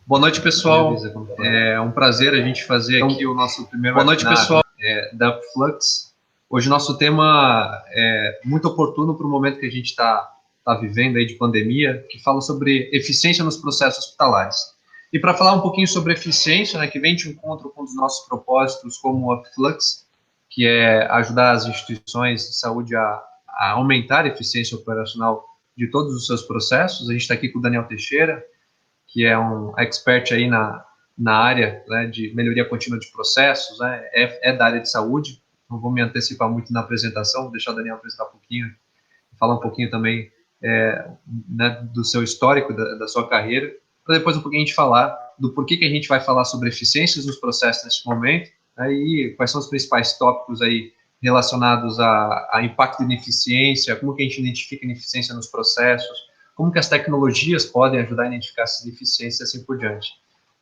Boa noite, pessoal. É um prazer a gente fazer aqui o nosso primeiro webinar. Boa noite, pessoal, da Upflux. Hoje o nosso tema é muito oportuno para o momento que a gente está vivendo aí de pandemia, que fala sobre eficiência nos processos hospitalares. E para falar um pouquinho sobre eficiência, né, que vem de encontro com os nossos propósitos como Upflux, que é ajudar as instituições de saúde a aumentar a eficiência operacional de todos os seus processos. A gente está aqui com o Daniel Teixeira, que é um expert aí na área, né, de melhoria contínua de processos, né, é da área de saúde. Não vou me antecipar muito na apresentação, vou deixar o Daniel apresentar um pouquinho, falar um pouquinho também né, do seu histórico, da sua carreira, para depois um pouquinho a gente falar do porquê que a gente vai falar sobre eficiências nos processos nesse momento, né, e quais são os principais tópicos aí relacionados a impacto de ineficiência, como que a gente identifica ineficiência nos processos, como que as tecnologias podem ajudar a identificar essas deficiências e assim por diante.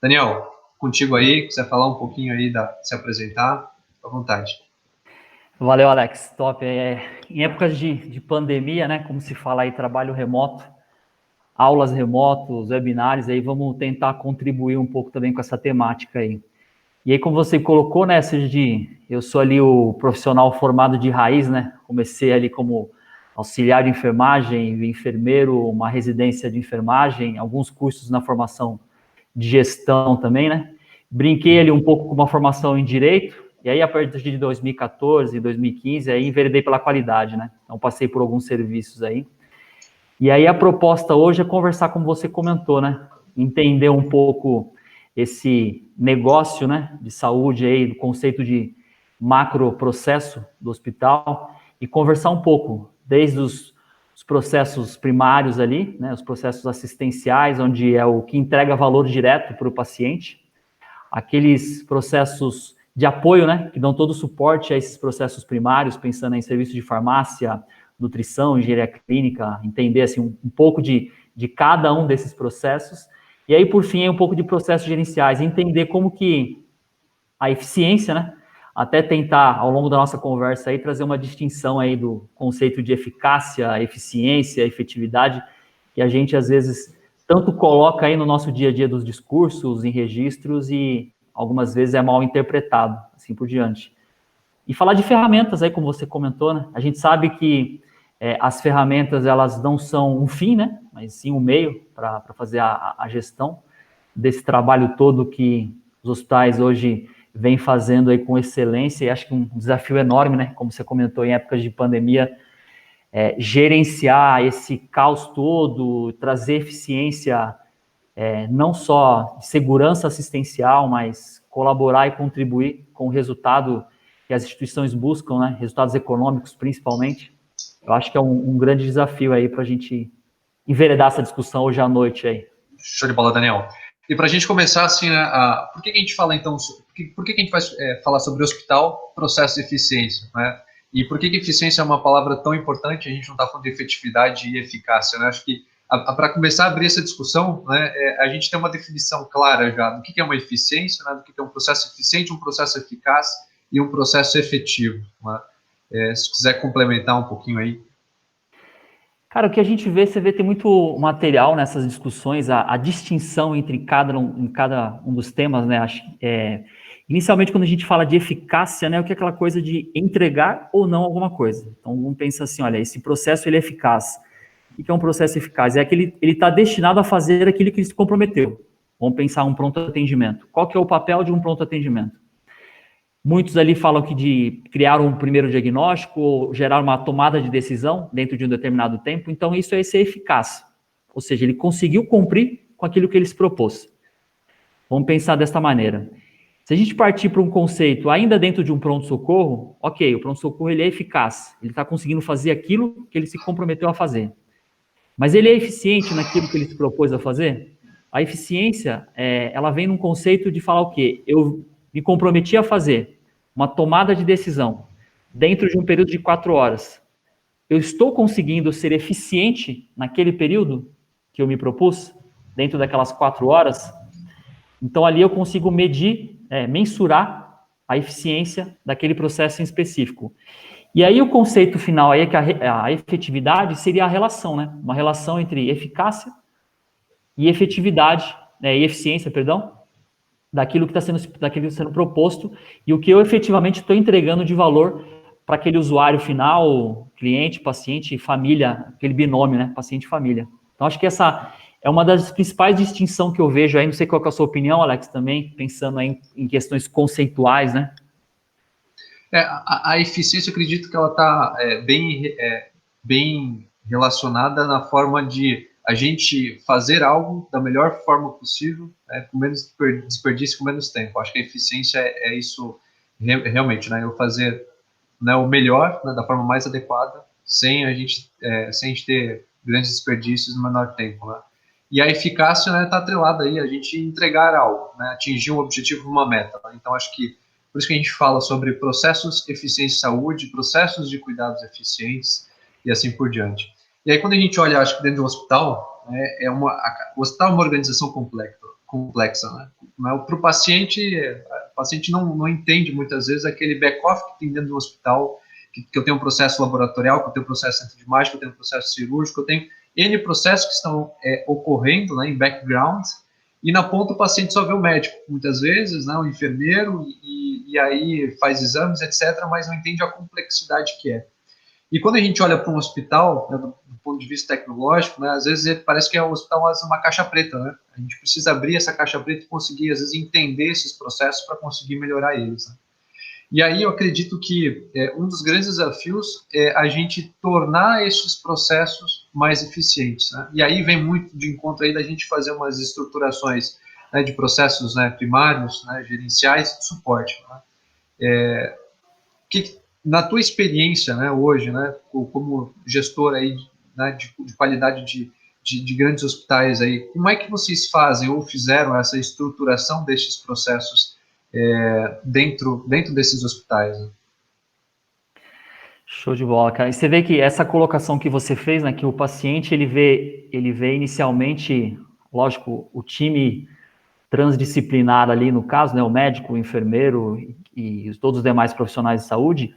Daniel, contigo aí, quiser falar um pouquinho aí, se apresentar, à vontade. Valeu, Alex, top. Em épocas de pandemia, né, como se fala aí, trabalho remoto, aulas remotos, webinários, aí vamos tentar contribuir um pouco também com essa temática aí. E aí, como você colocou, né, Sergi, eu sou ali o profissional formado de raiz, né, comecei ali como auxiliar de enfermagem, enfermeiro, uma residência de enfermagem, alguns cursos na formação de gestão também, né, brinquei ali um pouco com uma formação em direito, e aí a partir de 2014, 2015, aí enveredei pela qualidade, né, então passei por alguns serviços aí, e aí a proposta hoje é conversar como você comentou, né, entender um pouco esse negócio, né, de saúde aí, do conceito de macroprocesso do hospital e conversar um pouco desde os processos primários ali, né, os processos assistenciais, onde é o que entrega valor direto para o paciente, aqueles processos de apoio, né, que dão todo o suporte a esses processos primários, pensando em serviço de farmácia, nutrição, engenharia clínica, entender assim um pouco de cada um desses processos. E aí, por fim, um pouco de processos gerenciais, entender como que a eficiência, né, até tentar, ao longo da nossa conversa aí, trazer uma distinção aí do conceito de eficácia, eficiência, efetividade, que a gente, às vezes, tanto coloca aí no nosso dia a dia dos discursos, em registros, e algumas vezes é mal interpretado, assim por diante. E falar de ferramentas aí, como você comentou, né, a gente sabe que as ferramentas, elas não são um fim, né, mas sim um meio para fazer a gestão desse trabalho todo que os hospitais hoje vêm fazendo aí com excelência, e acho que um desafio enorme, né, como você comentou, em épocas de pandemia, gerenciar esse caos todo, trazer eficiência, não só de segurança assistencial, mas colaborar e contribuir com o resultado que as instituições buscam, né, resultados econômicos principalmente. Eu acho que é um grande desafio aí para a gente enveredar essa discussão hoje à noite aí. Show de bola, Daniel. E para a gente começar, assim, né, por que a gente fala, então, por que a gente vai falar sobre hospital, processo de eficiência, né? E por que eficiência é uma palavra tão importante, a gente não está falando de efetividade e eficácia, né? Acho que, para começar a abrir essa discussão, né, a gente tem uma definição clara já do que é uma eficiência, né, do que é um processo eficiente, um processo eficaz e um processo efetivo, né? Se quiser complementar um pouquinho aí. Cara, o que a gente vê, você vê, tem muito material nessas discussões, a distinção entre cada um dos temas, né? Inicialmente, quando a gente fala de eficácia, né, o que é aquela coisa de entregar ou não alguma coisa. Então, vamos pensar assim, olha, esse processo, ele é eficaz. O que é um processo eficaz? É que ele está destinado a fazer aquilo que ele se comprometeu. Vamos pensar um pronto atendimento. Qual que é o papel de um pronto atendimento? Muitos ali falam que de criar um primeiro diagnóstico ou gerar uma tomada de decisão dentro de um determinado tempo, então isso é ser eficaz. Ou seja, ele conseguiu cumprir com aquilo que ele se propôs. Vamos pensar desta maneira. Se a gente partir para um conceito ainda dentro de um pronto-socorro, ok, o pronto-socorro ele é eficaz, ele está conseguindo fazer aquilo que ele se comprometeu a fazer. Mas ele é eficiente naquilo que ele se propôs a fazer? A eficiência, ela vem num conceito de falar o quê? Eu me comprometi a fazer uma tomada de decisão dentro de um período de 4 horas. Eu estou conseguindo ser eficiente naquele período que eu me propus, dentro daquelas 4 horas? Então, ali eu consigo medir, mensurar a eficiência daquele processo em específico. E aí o conceito final aí é que a efetividade seria a relação, né? Uma relação entre eficácia e efetividade né, e eficiência, perdão, daquilo que está sendo proposto e o que eu efetivamente estou entregando de valor para aquele usuário final, cliente, paciente, família, aquele binômio, né, paciente e família. Então, acho que essa é uma das principais distinções que eu vejo aí, não sei qual que é a sua opinião, Alex, também, pensando aí em questões conceituais, né? A eficiência, eu acredito que ela está bem relacionada na forma de a gente fazer algo da melhor forma possível, né, com menos desperdício, com menos tempo. Acho que a eficiência é isso realmente, né? Eu fazer, né, o melhor, né, da forma mais adequada, sem a gente ter grandes desperdícios no menor tempo, né? E a eficácia, né, está atrelada aí a gente entregar algo, né, atingir um objetivo, uma meta. Né? Então, acho que por isso que a gente fala sobre processos eficientes de saúde, processos de cuidados eficientes e assim por diante. E aí, quando a gente olha, acho que dentro do hospital, né, o hospital é uma organização complexa, né? Para o paciente não entende muitas vezes aquele back-office que tem dentro do hospital, que eu tenho um processo laboratorial, que eu tenho um processo de imagem, que eu tenho um processo cirúrgico, eu tenho N processos que estão ocorrendo, né, em background, e na ponta o paciente só vê o médico, muitas vezes, né, o enfermeiro, e aí faz exames, etc., mas não entende a complexidade que é. E quando a gente olha para um hospital, né, do ponto de vista tecnológico, né, às vezes parece que é um hospital uma caixa preta, né? A gente precisa abrir essa caixa preta e conseguir, às vezes, entender esses processos para conseguir melhorar eles. Né? E aí eu acredito que um dos grandes desafios é a gente tornar esses processos mais eficientes. Né? E aí vem muito de encontro aí da gente fazer umas estruturações, né, de processos, né, primários, né, gerenciais e de suporte. Né? Na tua experiência, né, hoje, né, como gestor aí, né, de qualidade de grandes hospitais aí, como é que vocês fazem ou fizeram essa estruturação desses processos dentro desses hospitais? Né? Show de bola, cara. E você vê que essa colocação que você fez, né, que o paciente ele vê inicialmente, lógico, o time transdisciplinar ali no caso, né, o médico, o enfermeiro e todos os demais profissionais de saúde.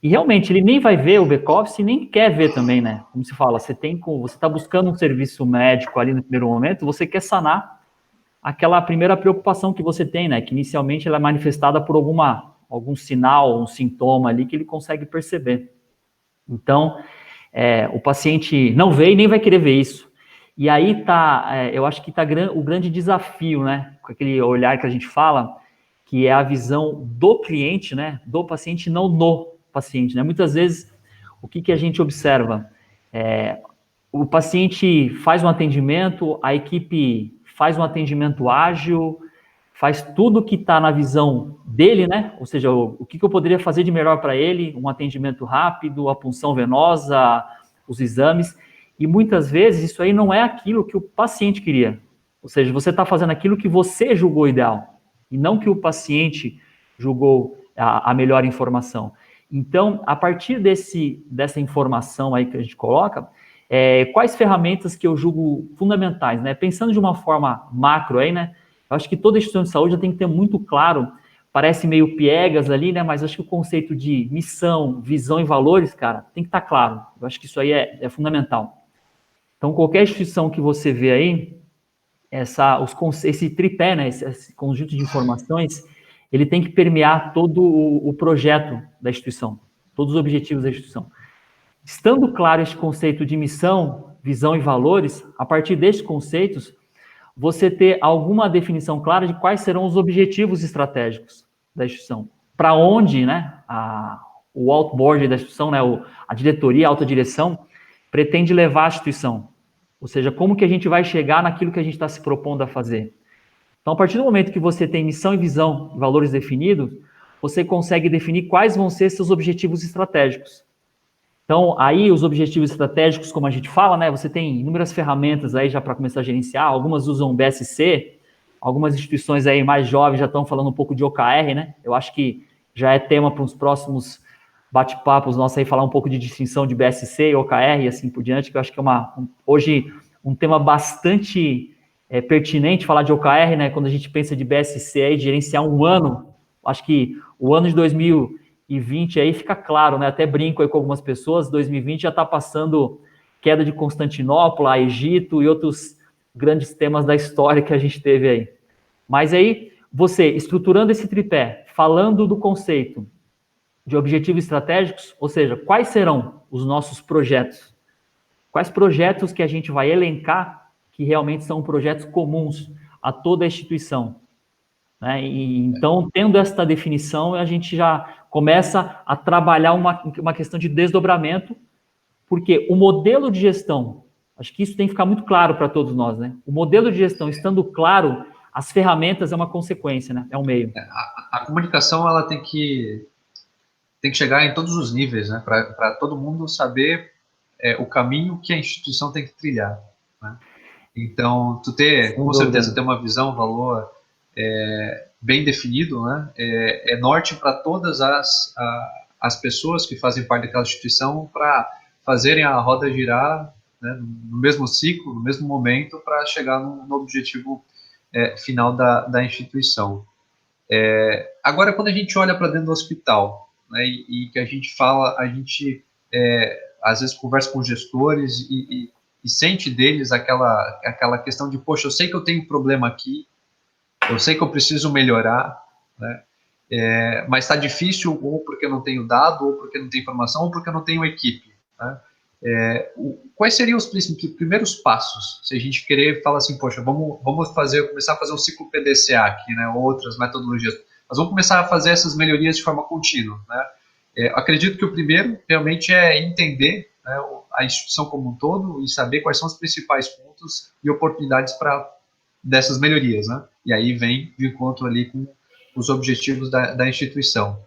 E realmente ele nem vai ver o back-office e nem quer ver também, né? Como se fala, você está buscando um serviço médico ali no primeiro momento, você quer sanar aquela primeira preocupação que você tem, né? Que inicialmente ela é manifestada por algum sinal, um sintoma ali que ele consegue perceber. Então, o paciente não vê e nem vai querer ver isso. E aí eu acho que está o grande desafio, né? Com aquele olhar que a gente fala, que é a visão do cliente, né? Do paciente, não no paciente, né? Muitas vezes, o que a gente observa? O paciente faz um atendimento, a equipe faz um atendimento ágil, faz tudo que está na visão dele, né? Ou seja, o que eu poderia fazer de melhor para ele, um atendimento rápido, a punção venosa, os exames, e muitas vezes isso aí não é aquilo que o paciente queria. Ou seja, você está fazendo aquilo que você julgou ideal, e não que o paciente julgou a melhor informação. Então, a partir dessa informação aí que a gente coloca, quais ferramentas que eu julgo fundamentais, né? Pensando de uma forma macro aí, né? Eu acho que toda instituição de saúde já tem que ter muito claro, parece meio piegas ali, né? Mas acho que o conceito de missão, visão e valores, cara, tem que estar claro. Eu acho que isso aí é fundamental. Então, qualquer instituição que você vê aí, esse tripé, né? Esse conjunto de informações, ele tem que permear todo o projeto da instituição, todos os objetivos da instituição. Estando claro esse conceito de missão, visão e valores, a partir desses conceitos, você ter alguma definição clara de quais serão os objetivos estratégicos da instituição. Para onde, né, o outboard da instituição, né, a diretoria, a alta direção, pretende levar a instituição. Ou seja, como que a gente vai chegar naquilo que a gente está se propondo a fazer. Então, a partir do momento que você tem missão e visão e valores definidos, você consegue definir quais vão ser seus objetivos estratégicos. Então, aí os objetivos estratégicos, como a gente fala, né, você tem inúmeras ferramentas aí já para começar a gerenciar, algumas usam BSC, algumas instituições aí mais jovens já estão falando um pouco de OKR, né, eu acho que já é tema para os próximos bate-papos nossos aí, falar um pouco de distinção de BSC e OKR e assim por diante, que eu acho que é hoje um tema bastante pertinente falar de OKR, né, quando a gente pensa de BSC aí, de gerenciar um ano, acho que o ano de 2020 aí fica claro, né? Até brinco aí com algumas pessoas, 2020 já está passando queda de Constantinopla, Egito e outros grandes temas da história que a gente teve aí. Mas aí, você, estruturando esse tripé, falando do conceito de objetivos estratégicos, ou seja, quais serão os nossos projetos? Quais projetos que a gente vai elencar que realmente são projetos comuns a toda a instituição? Né? E, então, tendo esta definição, a gente já começa a trabalhar uma questão de desdobramento, porque o modelo de gestão, acho que isso tem que ficar muito claro para todos nós, né? O modelo de gestão estando claro, as ferramentas é uma consequência, né? É um meio. A comunicação, ela tem que chegar em todos os níveis, né? Para todo mundo saber o caminho que a instituição tem que trilhar, né? Então, com certeza, ter uma visão, valor bem definido, né? É norte para todas as pessoas que fazem parte daquela instituição para fazerem a roda girar, né, no mesmo ciclo, no mesmo momento, para chegar no objetivo final da instituição. Agora, quando a gente olha para dentro do hospital, né, e que a gente fala, a gente às vezes conversa com gestores e sente deles aquela questão de, poxa, eu sei que eu tenho um problema aqui, eu sei que eu preciso melhorar, né, mas está difícil, ou porque eu não tenho dado, ou porque não tenho informação, ou porque eu não tenho equipe, né? Quais seriam os primeiros passos, se a gente querer falar assim, poxa, vamos começar a fazer um ciclo PDCA aqui, né, outras metodologias, mas vamos começar a fazer essas melhorias de forma contínua, né? Acredito que o primeiro realmente é entender, né, a instituição como um todo e saber quais são os principais pontos e oportunidades dessas melhorias, né? E aí vem de encontro ali com os objetivos da instituição.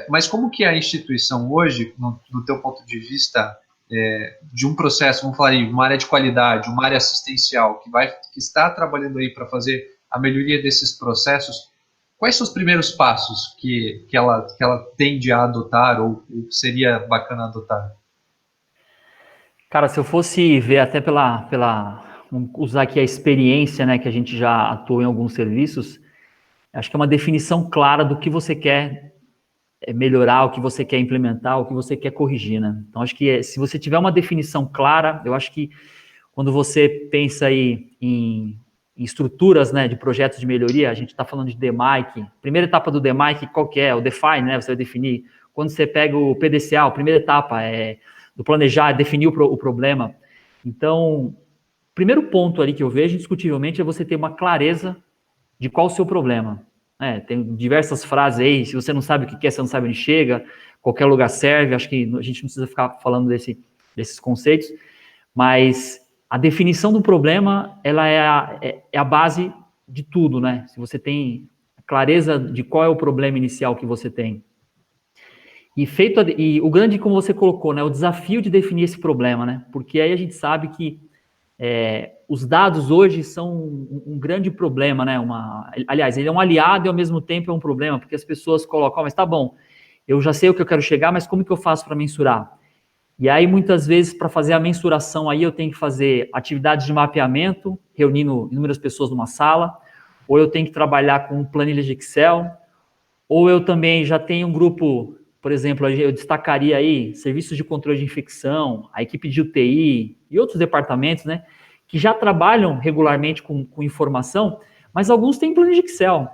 Mas como que a instituição hoje, no teu ponto de vista, de um processo, vamos falar aí, uma área de qualidade, uma área assistencial, que está trabalhando aí para fazer a melhoria desses processos, quais são os primeiros passos que ela tende a adotar ou seria bacana adotar? Cara, se eu fosse ver até vamos usar aqui a experiência, né, que a gente já atuou em alguns serviços, acho que é uma definição clara do que você quer melhorar, o que você quer implementar, o que você quer corrigir, né? Então, acho que se você tiver uma definição clara, eu acho que quando você pensa aí em estruturas, né, de projetos de melhoria, a gente está falando de DMAIC, primeira etapa do DMAIC, qual que é? O Define, né, você vai definir. Quando você pega o PDCA, a primeira etapa do planejar, definir o problema. Então, o primeiro ponto ali que eu vejo, indiscutivelmente, é você ter uma clareza de qual o seu problema. Tem diversas frases aí, se você não sabe o que é, você não sabe onde chega, qualquer lugar serve, acho que a gente não precisa ficar falando desses conceitos, mas a definição do problema, ela é a base de tudo, né? Se você tem clareza de qual é o problema inicial que você tem. E o grande, como você colocou, né, o desafio de definir esse problema, né? Porque aí a gente sabe que os dados hoje são um grande problema, né? Aliás, ele é um aliado e ao mesmo tempo é um problema, porque as pessoas colocam, mas tá bom, eu já sei o que eu quero chegar, mas como que eu faço para mensurar? E aí, muitas vezes, para fazer a mensuração aí, eu tenho que fazer atividades de mapeamento, reunindo inúmeras pessoas numa sala, ou eu tenho que trabalhar com planilhas de Excel, ou eu também já tenho um grupo, por exemplo, eu destacaria aí serviços de controle de infecção, a equipe de UTI e outros departamentos, né, que já trabalham regularmente com informação, mas alguns têm planilha de Excel.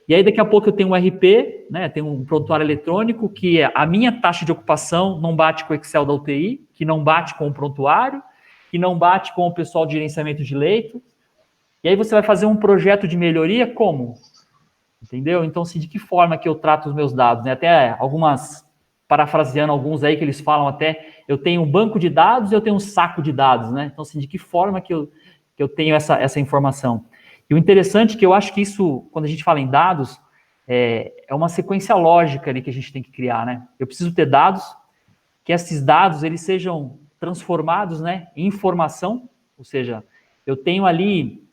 E aí, daqui a pouco, eu tenho um RP, né, tenho um prontuário eletrônico, que a minha taxa de ocupação não bate com o Excel da UTI, que não bate com o prontuário, que não bate com o pessoal de gerenciamento de leito. E aí, você vai fazer um projeto de melhoria como? Entendeu? Então, assim, de que forma que eu trato os meus dados? Né? Até parafraseando alguns aí que eles falam até, eu tenho um banco de dados e eu tenho um saco de dados, né? Então, assim, de que forma que eu tenho essa informação? E o interessante é que eu acho que isso, quando a gente fala em dados, é uma sequência lógica ali que a gente tem que criar, né? Eu preciso ter dados, que esses dados eles sejam transformados, né, em informação, ou seja, eu tenho ali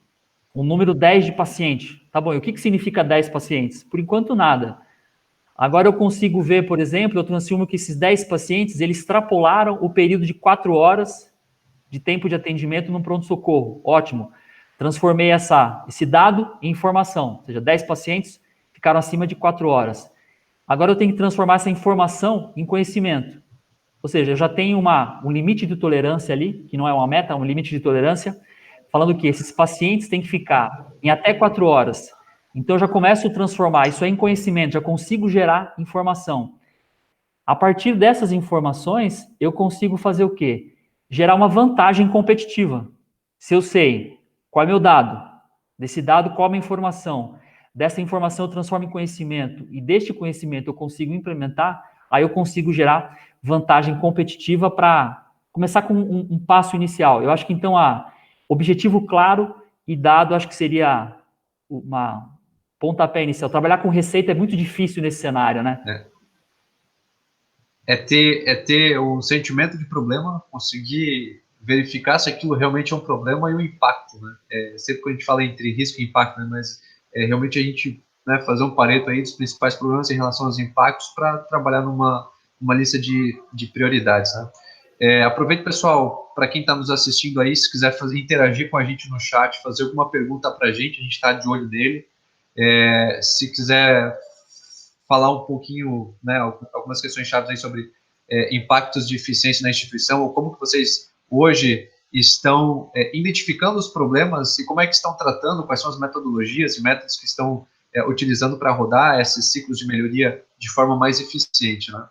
um número 10 de paciente. Tá bom, e o que significa 10 pacientes? Por enquanto, nada. Agora eu consigo ver, por exemplo, eu transformo que esses 10 pacientes, eles extrapolaram o período de 4 horas de tempo de atendimento no pronto-socorro. Ótimo. Transformei esse dado em informação, ou seja, 10 pacientes ficaram acima de 4 horas. Agora eu tenho que transformar essa informação em conhecimento. Ou seja, eu já tenho um limite de tolerância ali, que não é uma meta, é um limite de tolerância, falando que esses pacientes têm que ficar em até 4 horas. Então, eu já começo a transformar isso aí em conhecimento, já consigo gerar informação. A partir dessas informações, eu consigo fazer o quê? Gerar uma vantagem competitiva. Se eu sei qual é meu dado, desse dado qual é a minha informação, dessa informação eu transformo em conhecimento, e deste conhecimento eu consigo implementar, aí eu consigo gerar vantagem competitiva para começar com um passo inicial. Eu acho que, então, objetivo claro e dado, acho que seria uma pontapé inicial. Trabalhar com receita é muito difícil nesse cenário, né? É ter o sentimento de problema, conseguir verificar se aquilo realmente é um problema e o impacto, né? Sempre que a gente fala entre risco e impacto, né? Mas realmente a gente, né, fazer um pareto aí dos principais problemas em relação aos impactos para trabalhar numa lista de prioridades, né? Aproveito, pessoal, para quem está nos assistindo aí, se quiser interagir com a gente no chat, fazer alguma pergunta para a gente está de olho nele. Se quiser falar um pouquinho, né, algumas questões chaves aí sobre impactos de eficiência na instituição, ou como que vocês hoje estão identificando os problemas e como é que estão tratando, quais são as metodologias e métodos que estão utilizando para rodar esses ciclos de melhoria de forma mais eficiente, né?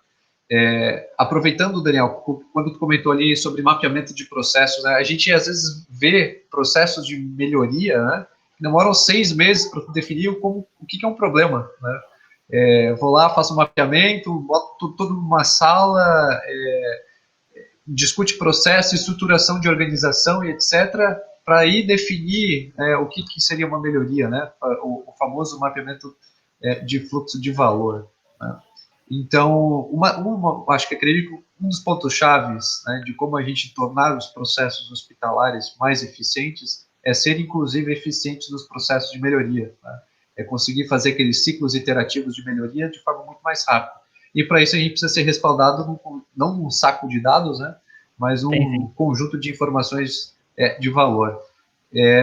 Aproveitando, Daniel, quando tu comentou ali sobre mapeamento de processos, né, a gente às vezes vê processos de melhoria, né, que demoram 6 meses para definir o que é um problema, né? Vou lá, faço um mapeamento, boto tudo numa sala, discute processo, estruturação de organização e etc., para aí definir o que seria uma melhoria, né? O famoso mapeamento de fluxo de valor, né? Então, acho que acredito que um dos pontos chaves, né, de como a gente tornar os processos hospitalares mais eficientes é ser, inclusive, eficientes nos processos de melhoria, né? É conseguir fazer aqueles ciclos iterativos de melhoria de forma muito mais rápida. E para isso a gente precisa ser respaldado não num saco de dados, né, mas um conjunto de informações de valor.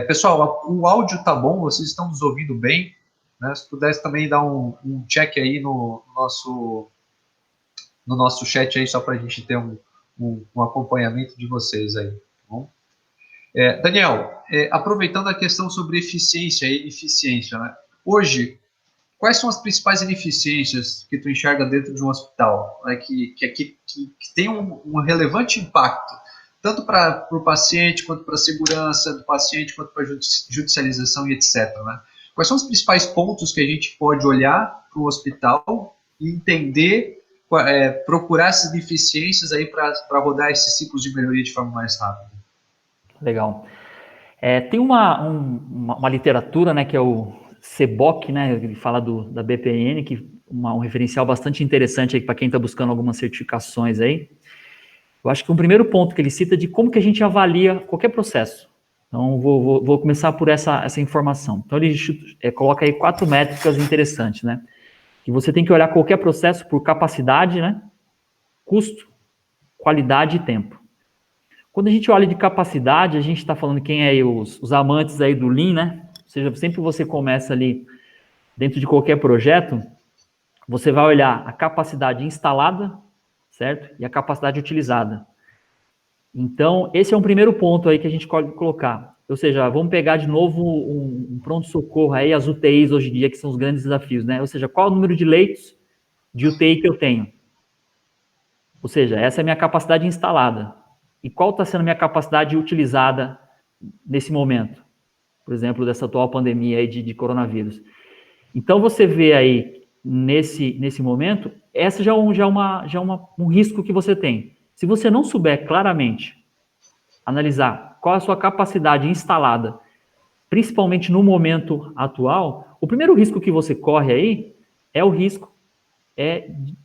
Pessoal, o áudio está bom? Vocês estão nos ouvindo bem? Né? Se pudesse também dar um check aí no nosso chat aí, só para a gente ter um acompanhamento de vocês aí, tá bom? Daniel, aproveitando a questão sobre eficiência e eficiência, né? Hoje, quais são as principais ineficiências que tu enxerga dentro de um hospital, né, que tem um relevante impacto, tanto para o paciente, quanto para a segurança do paciente, quanto para a judicialização e etc., né? Quais são os principais pontos que a gente pode olhar para o hospital e entender, procurar essas deficiências aí para rodar esses ciclos de melhoria de forma mais rápida? Legal. Tem uma literatura, né, que é o CBOC, né, ele fala da BPN, que um referencial bastante interessante para quem está buscando algumas certificações aí. Eu acho que um primeiro ponto que ele cita de como que a gente avalia qualquer processo. Então, vou começar por essa informação. Então, ele coloca aí 4 métricas interessantes, né? Que você tem que olhar qualquer processo por capacidade, né? Custo, qualidade e tempo. Quando a gente olha de capacidade, a gente está falando quem é aí os amantes aí do Lean, né? Ou seja, sempre que você começa ali dentro de qualquer projeto, você vai olhar a capacidade instalada, certo? E a capacidade utilizada. Então, esse é um primeiro ponto aí que a gente pode colocar. Ou seja, vamos pegar de novo um pronto-socorro aí, as UTIs hoje em dia, que são os grandes desafios, né? Ou seja, qual é o número de leitos de UTI que eu tenho? Ou seja, essa é a minha capacidade instalada. E qual está sendo a minha capacidade utilizada nesse momento? Por exemplo, dessa atual pandemia aí de coronavírus. Então, você vê aí, nesse momento, essa já é um risco que você tem. Se você não souber claramente analisar qual é a sua capacidade instalada, principalmente no momento atual, o primeiro risco que você corre aí é o risco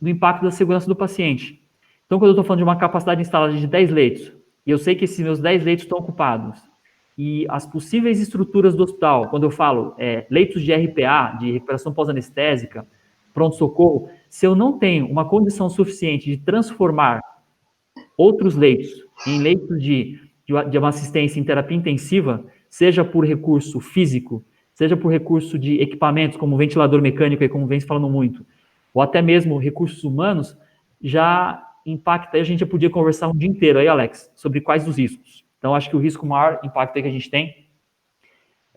do impacto da segurança do paciente. Então, quando eu estou falando de uma capacidade instalada de 10 leitos, e eu sei que esses meus 10 leitos estão ocupados, e as possíveis estruturas do hospital, quando eu falo leitos de RPA, de recuperação pós-anestésica, pronto-socorro, se eu não tenho uma condição suficiente de transformar outros leitos em leitos de uma assistência em terapia intensiva, seja por recurso físico, seja por recurso de equipamentos, como ventilador mecânico, e como vem se falando muito, ou até mesmo recursos humanos, já impacta. Aí a gente já podia conversar um dia inteiro aí, Alex, sobre quais os riscos. Então, acho que o risco maior impacto aí que a gente tem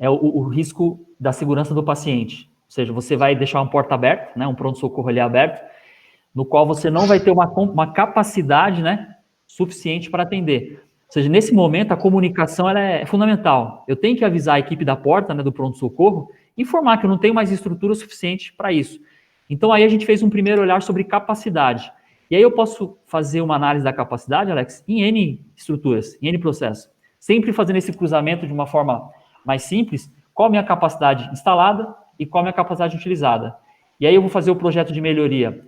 é o risco da segurança do paciente. Ou seja, você vai deixar uma porta aberta, né, um pronto-socorro ali aberto, no qual você não vai ter uma capacidade, né, suficiente para atender. Ou seja, nesse momento, a comunicação ela é fundamental. Eu tenho que avisar a equipe da porta, né, do pronto-socorro, informar que eu não tenho mais estrutura suficiente para isso. Então, aí a gente fez um primeiro olhar sobre capacidade. E aí eu posso fazer uma análise da capacidade, Alex, em N estruturas, em N processos. Sempre fazendo esse cruzamento de uma forma mais simples, qual a minha capacidade instalada e qual a minha capacidade utilizada. E aí eu vou fazer o projeto de melhoria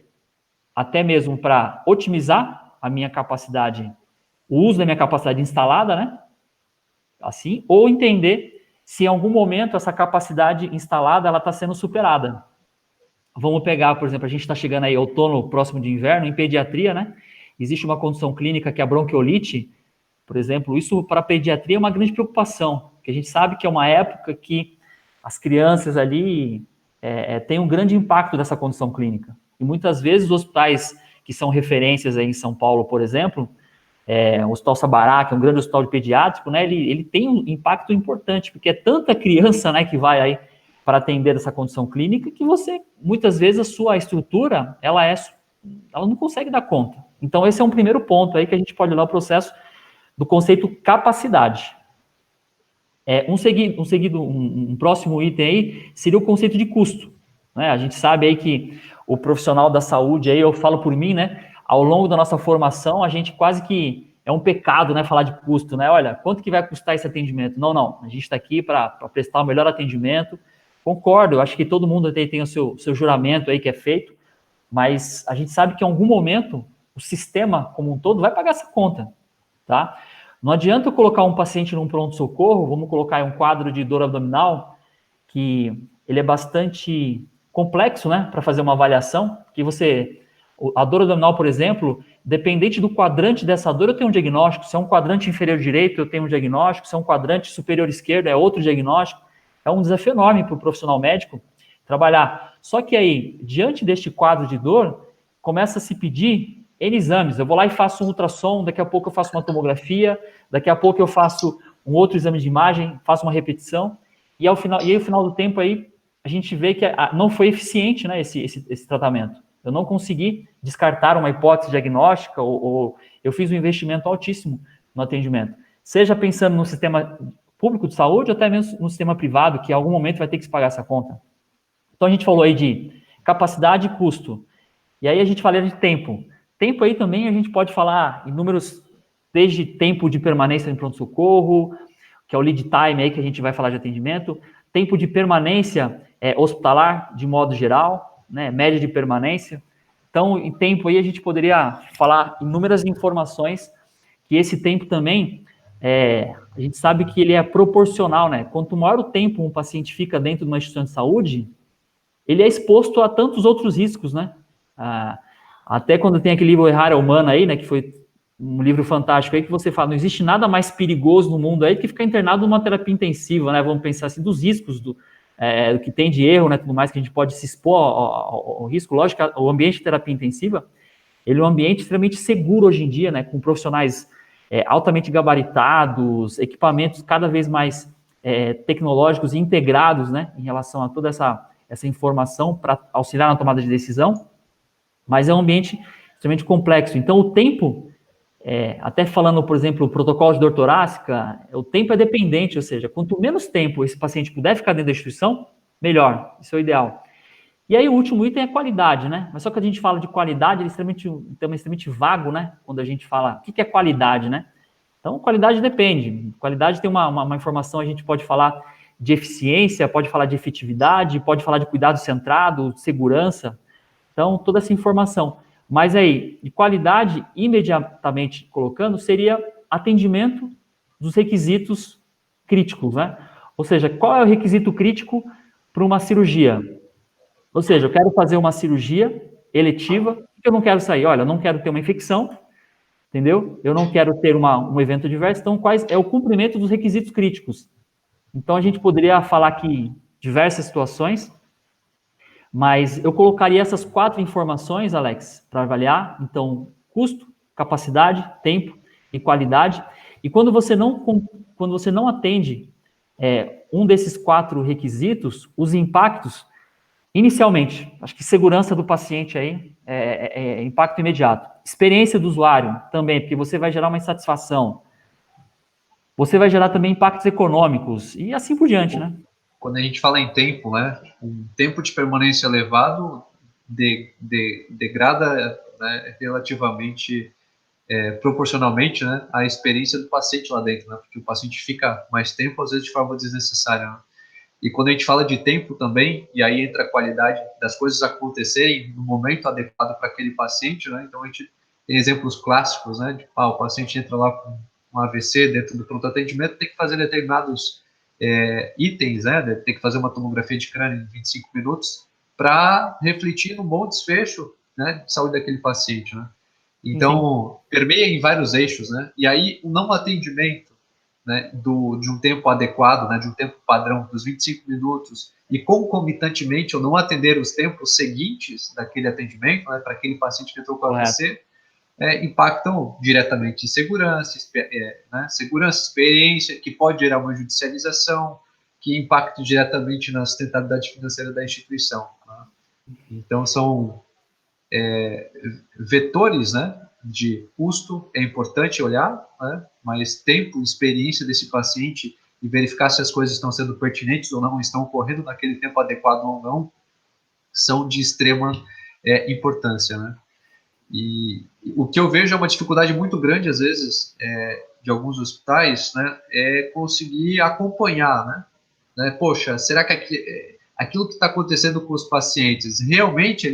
até mesmo para otimizar a minha capacidade, o uso da minha capacidade instalada, né? Assim, ou entender se em algum momento essa capacidade instalada ela está sendo superada. Vamos pegar, por exemplo, a gente está chegando aí outono próximo de inverno, em pediatria, né? Existe uma condição clínica que é a bronquiolite, por exemplo. Isso para a pediatria é uma grande preocupação, porque a gente sabe que é uma época que as crianças ali têm um grande impacto dessa condição clínica. E muitas vezes os hospitais que são referências aí em São Paulo, por exemplo, o Hospital Sabará, que é um grande hospital de pediátrico, né, ele tem um impacto importante, porque é tanta criança, né, que vai aí para atender essa condição clínica, que você, muitas vezes, a sua estrutura, ela não consegue dar conta. Então, esse é um primeiro ponto aí que a gente pode olhar o processo do conceito capacidade. Um próximo item aí seria o conceito de custo. Né? A gente sabe aí que o profissional da saúde, aí eu falo por mim, né? Ao longo da nossa formação, a gente quase que é um pecado, né? Falar de custo, né? Olha, quanto que vai custar esse atendimento? Não. A gente está aqui para prestar o melhor atendimento. Concordo, eu acho que todo mundo tem o seu juramento aí que é feito, mas a gente sabe que em algum momento o sistema como um todo vai pagar essa conta, tá? Não adianta eu colocar um paciente num pronto-socorro, vamos colocar aí um quadro de dor abdominal, que ele é bastante complexo, né, para fazer uma avaliação, que a dor abdominal, por exemplo, dependente do quadrante dessa dor, eu tenho um diagnóstico. Se é um quadrante inferior direito, eu tenho um diagnóstico. Se é um quadrante superior esquerdo, é outro diagnóstico. É um desafio enorme para o profissional médico trabalhar. Só que aí, diante deste quadro de dor, começa a se pedir N exames. Eu vou lá e faço um ultrassom, daqui a pouco eu faço uma tomografia, daqui a pouco eu faço um outro exame de imagem, faço uma repetição, e ao final do tempo aí, a gente vê que não foi eficiente, né, esse tratamento. Eu não consegui descartar uma hipótese diagnóstica ou eu fiz um investimento altíssimo no atendimento. Seja pensando no sistema público de saúde ou até mesmo no sistema privado, que em algum momento vai ter que se pagar essa conta. Então, a gente falou aí de capacidade e custo. E aí a gente fala de tempo. Tempo aí também a gente pode falar em números, desde tempo de permanência em pronto-socorro, que é o lead time aí que a gente vai falar de atendimento, tempo de permanência hospitalar de modo geral, né, média de permanência. Então, em tempo aí a gente poderia falar inúmeras informações, que esse tempo também, a gente sabe que ele é proporcional, né? Quanto maior o tempo um paciente fica dentro de uma instituição de saúde, ele é exposto a tantos outros riscos, né? Até quando tem aquele livro Errar é Humana aí, né, que foi um livro fantástico aí, que você fala, não existe nada mais perigoso no mundo aí que ficar internado numa terapia intensiva, né? Vamos pensar assim, dos riscos do que tem de erro, né, tudo mais, que a gente pode se expor ao risco. Lógico que o ambiente de terapia intensiva, ele é um ambiente extremamente seguro hoje em dia, né, com profissionais altamente gabaritados, equipamentos cada vez mais tecnológicos e integrados, né, em relação a toda essa informação para auxiliar na tomada de decisão, mas é um ambiente extremamente complexo. Então, o tempo, até falando, por exemplo, o protocolo de dor torácica, o tempo é dependente, ou seja, quanto menos tempo esse paciente puder ficar dentro da instituição, melhor, isso é o ideal. E aí o último item é qualidade, né? Mas só que a gente fala de qualidade, ele é extremamente vago, né? Quando a gente fala, o que é qualidade, né? Então, qualidade depende. Qualidade tem uma informação, a gente pode falar de eficiência, pode falar de efetividade, pode falar de cuidado centrado, de segurança. Então, toda essa informação. Mas aí, de qualidade, imediatamente colocando, seria atendimento dos requisitos críticos, né? Ou seja, qual é o requisito crítico para uma cirurgia? Ou seja, eu quero fazer uma cirurgia eletiva, eu não quero sair, olha, eu não quero ter uma infecção, entendeu? Eu não quero ter um evento adverso, então quais é o cumprimento dos requisitos críticos? Então, a gente poderia falar aqui diversas situações, mas eu colocaria essas 4 informações, Alex, para avaliar. Então, custo, capacidade, tempo e qualidade. E quando você não atende um desses 4 requisitos, os impactos, inicialmente, acho que segurança do paciente aí impacto imediato. Experiência do usuário também, porque você vai gerar uma insatisfação. Você vai gerar também impactos econômicos e assim por diante, né? Quando a gente fala em tempo, né, um tempo de permanência elevado degrada, né, relativamente, proporcionalmente, né, à experiência do paciente lá dentro, né, porque o paciente fica mais tempo, às vezes, de forma desnecessária, né? E quando a gente fala de tempo também, e aí entra a qualidade das coisas acontecerem no momento adequado para aquele paciente, né? Então a gente tem exemplos clássicos, né? De, o paciente entra lá com um AVC dentro do pronto atendimento, tem que fazer determinados itens, né? Tem que fazer uma tomografia de crânio em 25 minutos para refletir no bom desfecho, né, de saúde daquele paciente, né? Então, permeia em vários eixos, né? E aí o não atendimento, né, de um tempo adequado, né, de um tempo padrão dos 25 minutos e concomitantemente ou não atender os tempos seguintes daquele atendimento, né, para aquele paciente que entrou com AVC, impactam diretamente em segurança, né, segurança, experiência, que pode gerar uma judicialização, que impacta diretamente na sustentabilidade financeira da instituição. Né? Então, são vetores, né, de custo, é importante olhar, né, mas tempo, experiência desse paciente e verificar se as coisas estão sendo pertinentes ou não, estão ocorrendo naquele tempo adequado ou não, são de extrema importância, né? E o que eu vejo é uma dificuldade muito grande, às vezes, de alguns hospitais, né, é conseguir acompanhar, né? Poxa, será que aquilo que está acontecendo com os pacientes, realmente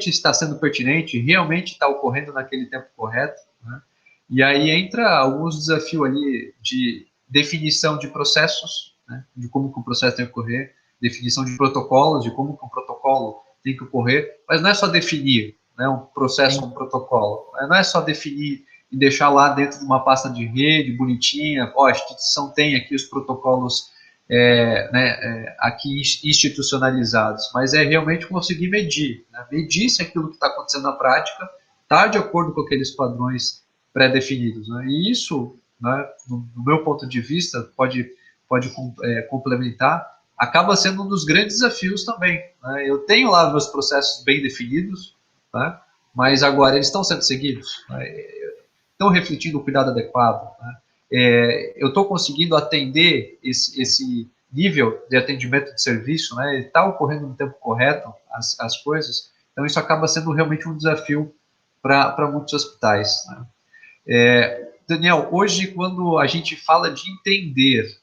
está sendo pertinente, realmente está ocorrendo naquele tempo correto, né? E aí entra alguns desafios ali de definição de processos, né, de como que o processo tem que ocorrer, definição de protocolos, de como que um protocolo tem que ocorrer, mas não é só definir, né, um processo, um protocolo, não é só definir e deixar lá dentro de uma pasta de rede bonitinha, a instituição tem aqui os protocolos aqui institucionalizados, mas é realmente conseguir medir, né? Medir se aquilo que está acontecendo na prática está de acordo com aqueles padrões pré-definidos, né? E isso, né, no meu ponto de vista, pode complementar, acaba sendo um dos grandes desafios também, né? Eu tenho lá meus processos bem definidos, né, mas agora eles estão sendo seguidos, né? Estão refletindo o cuidado adequado, né? Eu estou conseguindo atender esse nível de atendimento de serviço, né? Está ocorrendo no tempo correto as coisas, então isso acaba sendo realmente um desafio para muitos hospitais, né? Daniel, hoje quando a gente fala de entender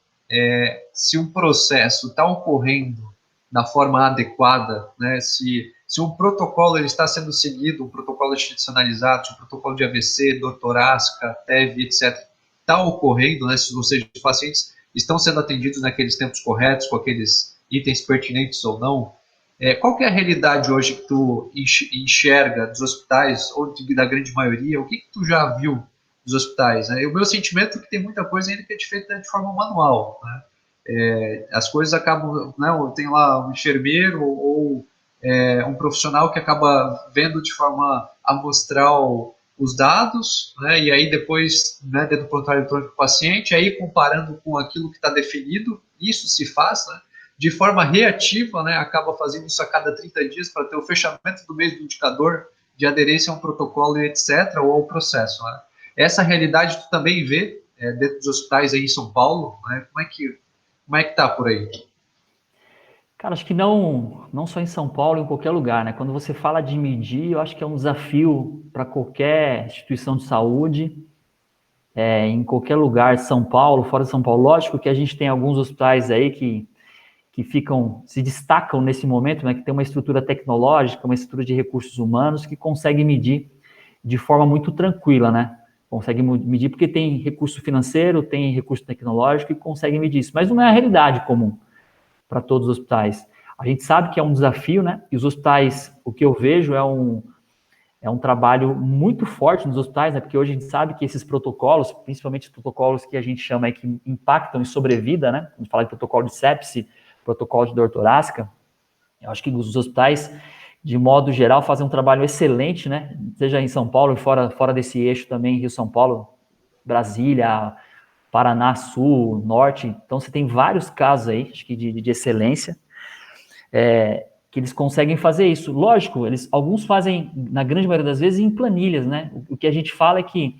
se um processo está ocorrendo da forma adequada, né? Se um protocolo ele está sendo seguido, um protocolo institucionalizado, se um protocolo de AVC, dor torácica, TEV, etc., está ocorrendo, né? Ou seja, os pacientes estão sendo atendidos naqueles tempos corretos, com aqueles itens pertinentes ou não. Qual que é a realidade hoje que tu enxerga dos hospitais, ou da grande maioria? O que tu já viu dos hospitais? Né? O meu sentimento é que tem muita coisa ainda que é feita de forma manual, né? As coisas acabam, né, tem lá um enfermeiro ou um profissional que acaba vendo de forma amostral os dados, né, e aí depois, né, dentro do prontuário eletrônico do paciente, aí comparando com aquilo que está definido, isso se faz, né, de forma reativa, né, acaba fazendo isso a cada 30 dias para ter o fechamento do mês do indicador de aderência a um protocolo e etc., ou ao processo. Né. Essa realidade tu também vê dentro dos hospitais aí em São Paulo, né, como é que tá por aí? Cara, acho que não só em São Paulo, em qualquer lugar, né? Quando você fala de medir, eu acho que é um desafio para qualquer instituição de saúde, em qualquer lugar, São Paulo, fora de São Paulo. Lógico que a gente tem alguns hospitais aí que se destacam nesse momento, né? Que tem uma estrutura tecnológica, uma estrutura de recursos humanos que consegue medir de forma muito tranquila, né? Consegue medir porque tem recurso financeiro, tem recurso tecnológico e consegue medir isso. Mas não é a realidade comum para todos os hospitais. A gente sabe que é um desafio, né? E os hospitais, o que eu vejo é um trabalho muito forte nos hospitais, né? Porque hoje a gente sabe que esses protocolos, principalmente os protocolos que a gente chama aí que impactam em sobrevida, né? A gente fala de protocolo de sepse, protocolo de dor torácica. Eu acho que os hospitais, de modo geral, fazem um trabalho excelente, né? Seja em São Paulo e fora desse eixo também, Rio-São Paulo, Brasília, Paraná Sul, Norte, então você tem vários casos aí, acho que de excelência, que eles conseguem fazer isso. Lógico, alguns fazem, na grande maioria das vezes, em planilhas, né? O que a gente fala é que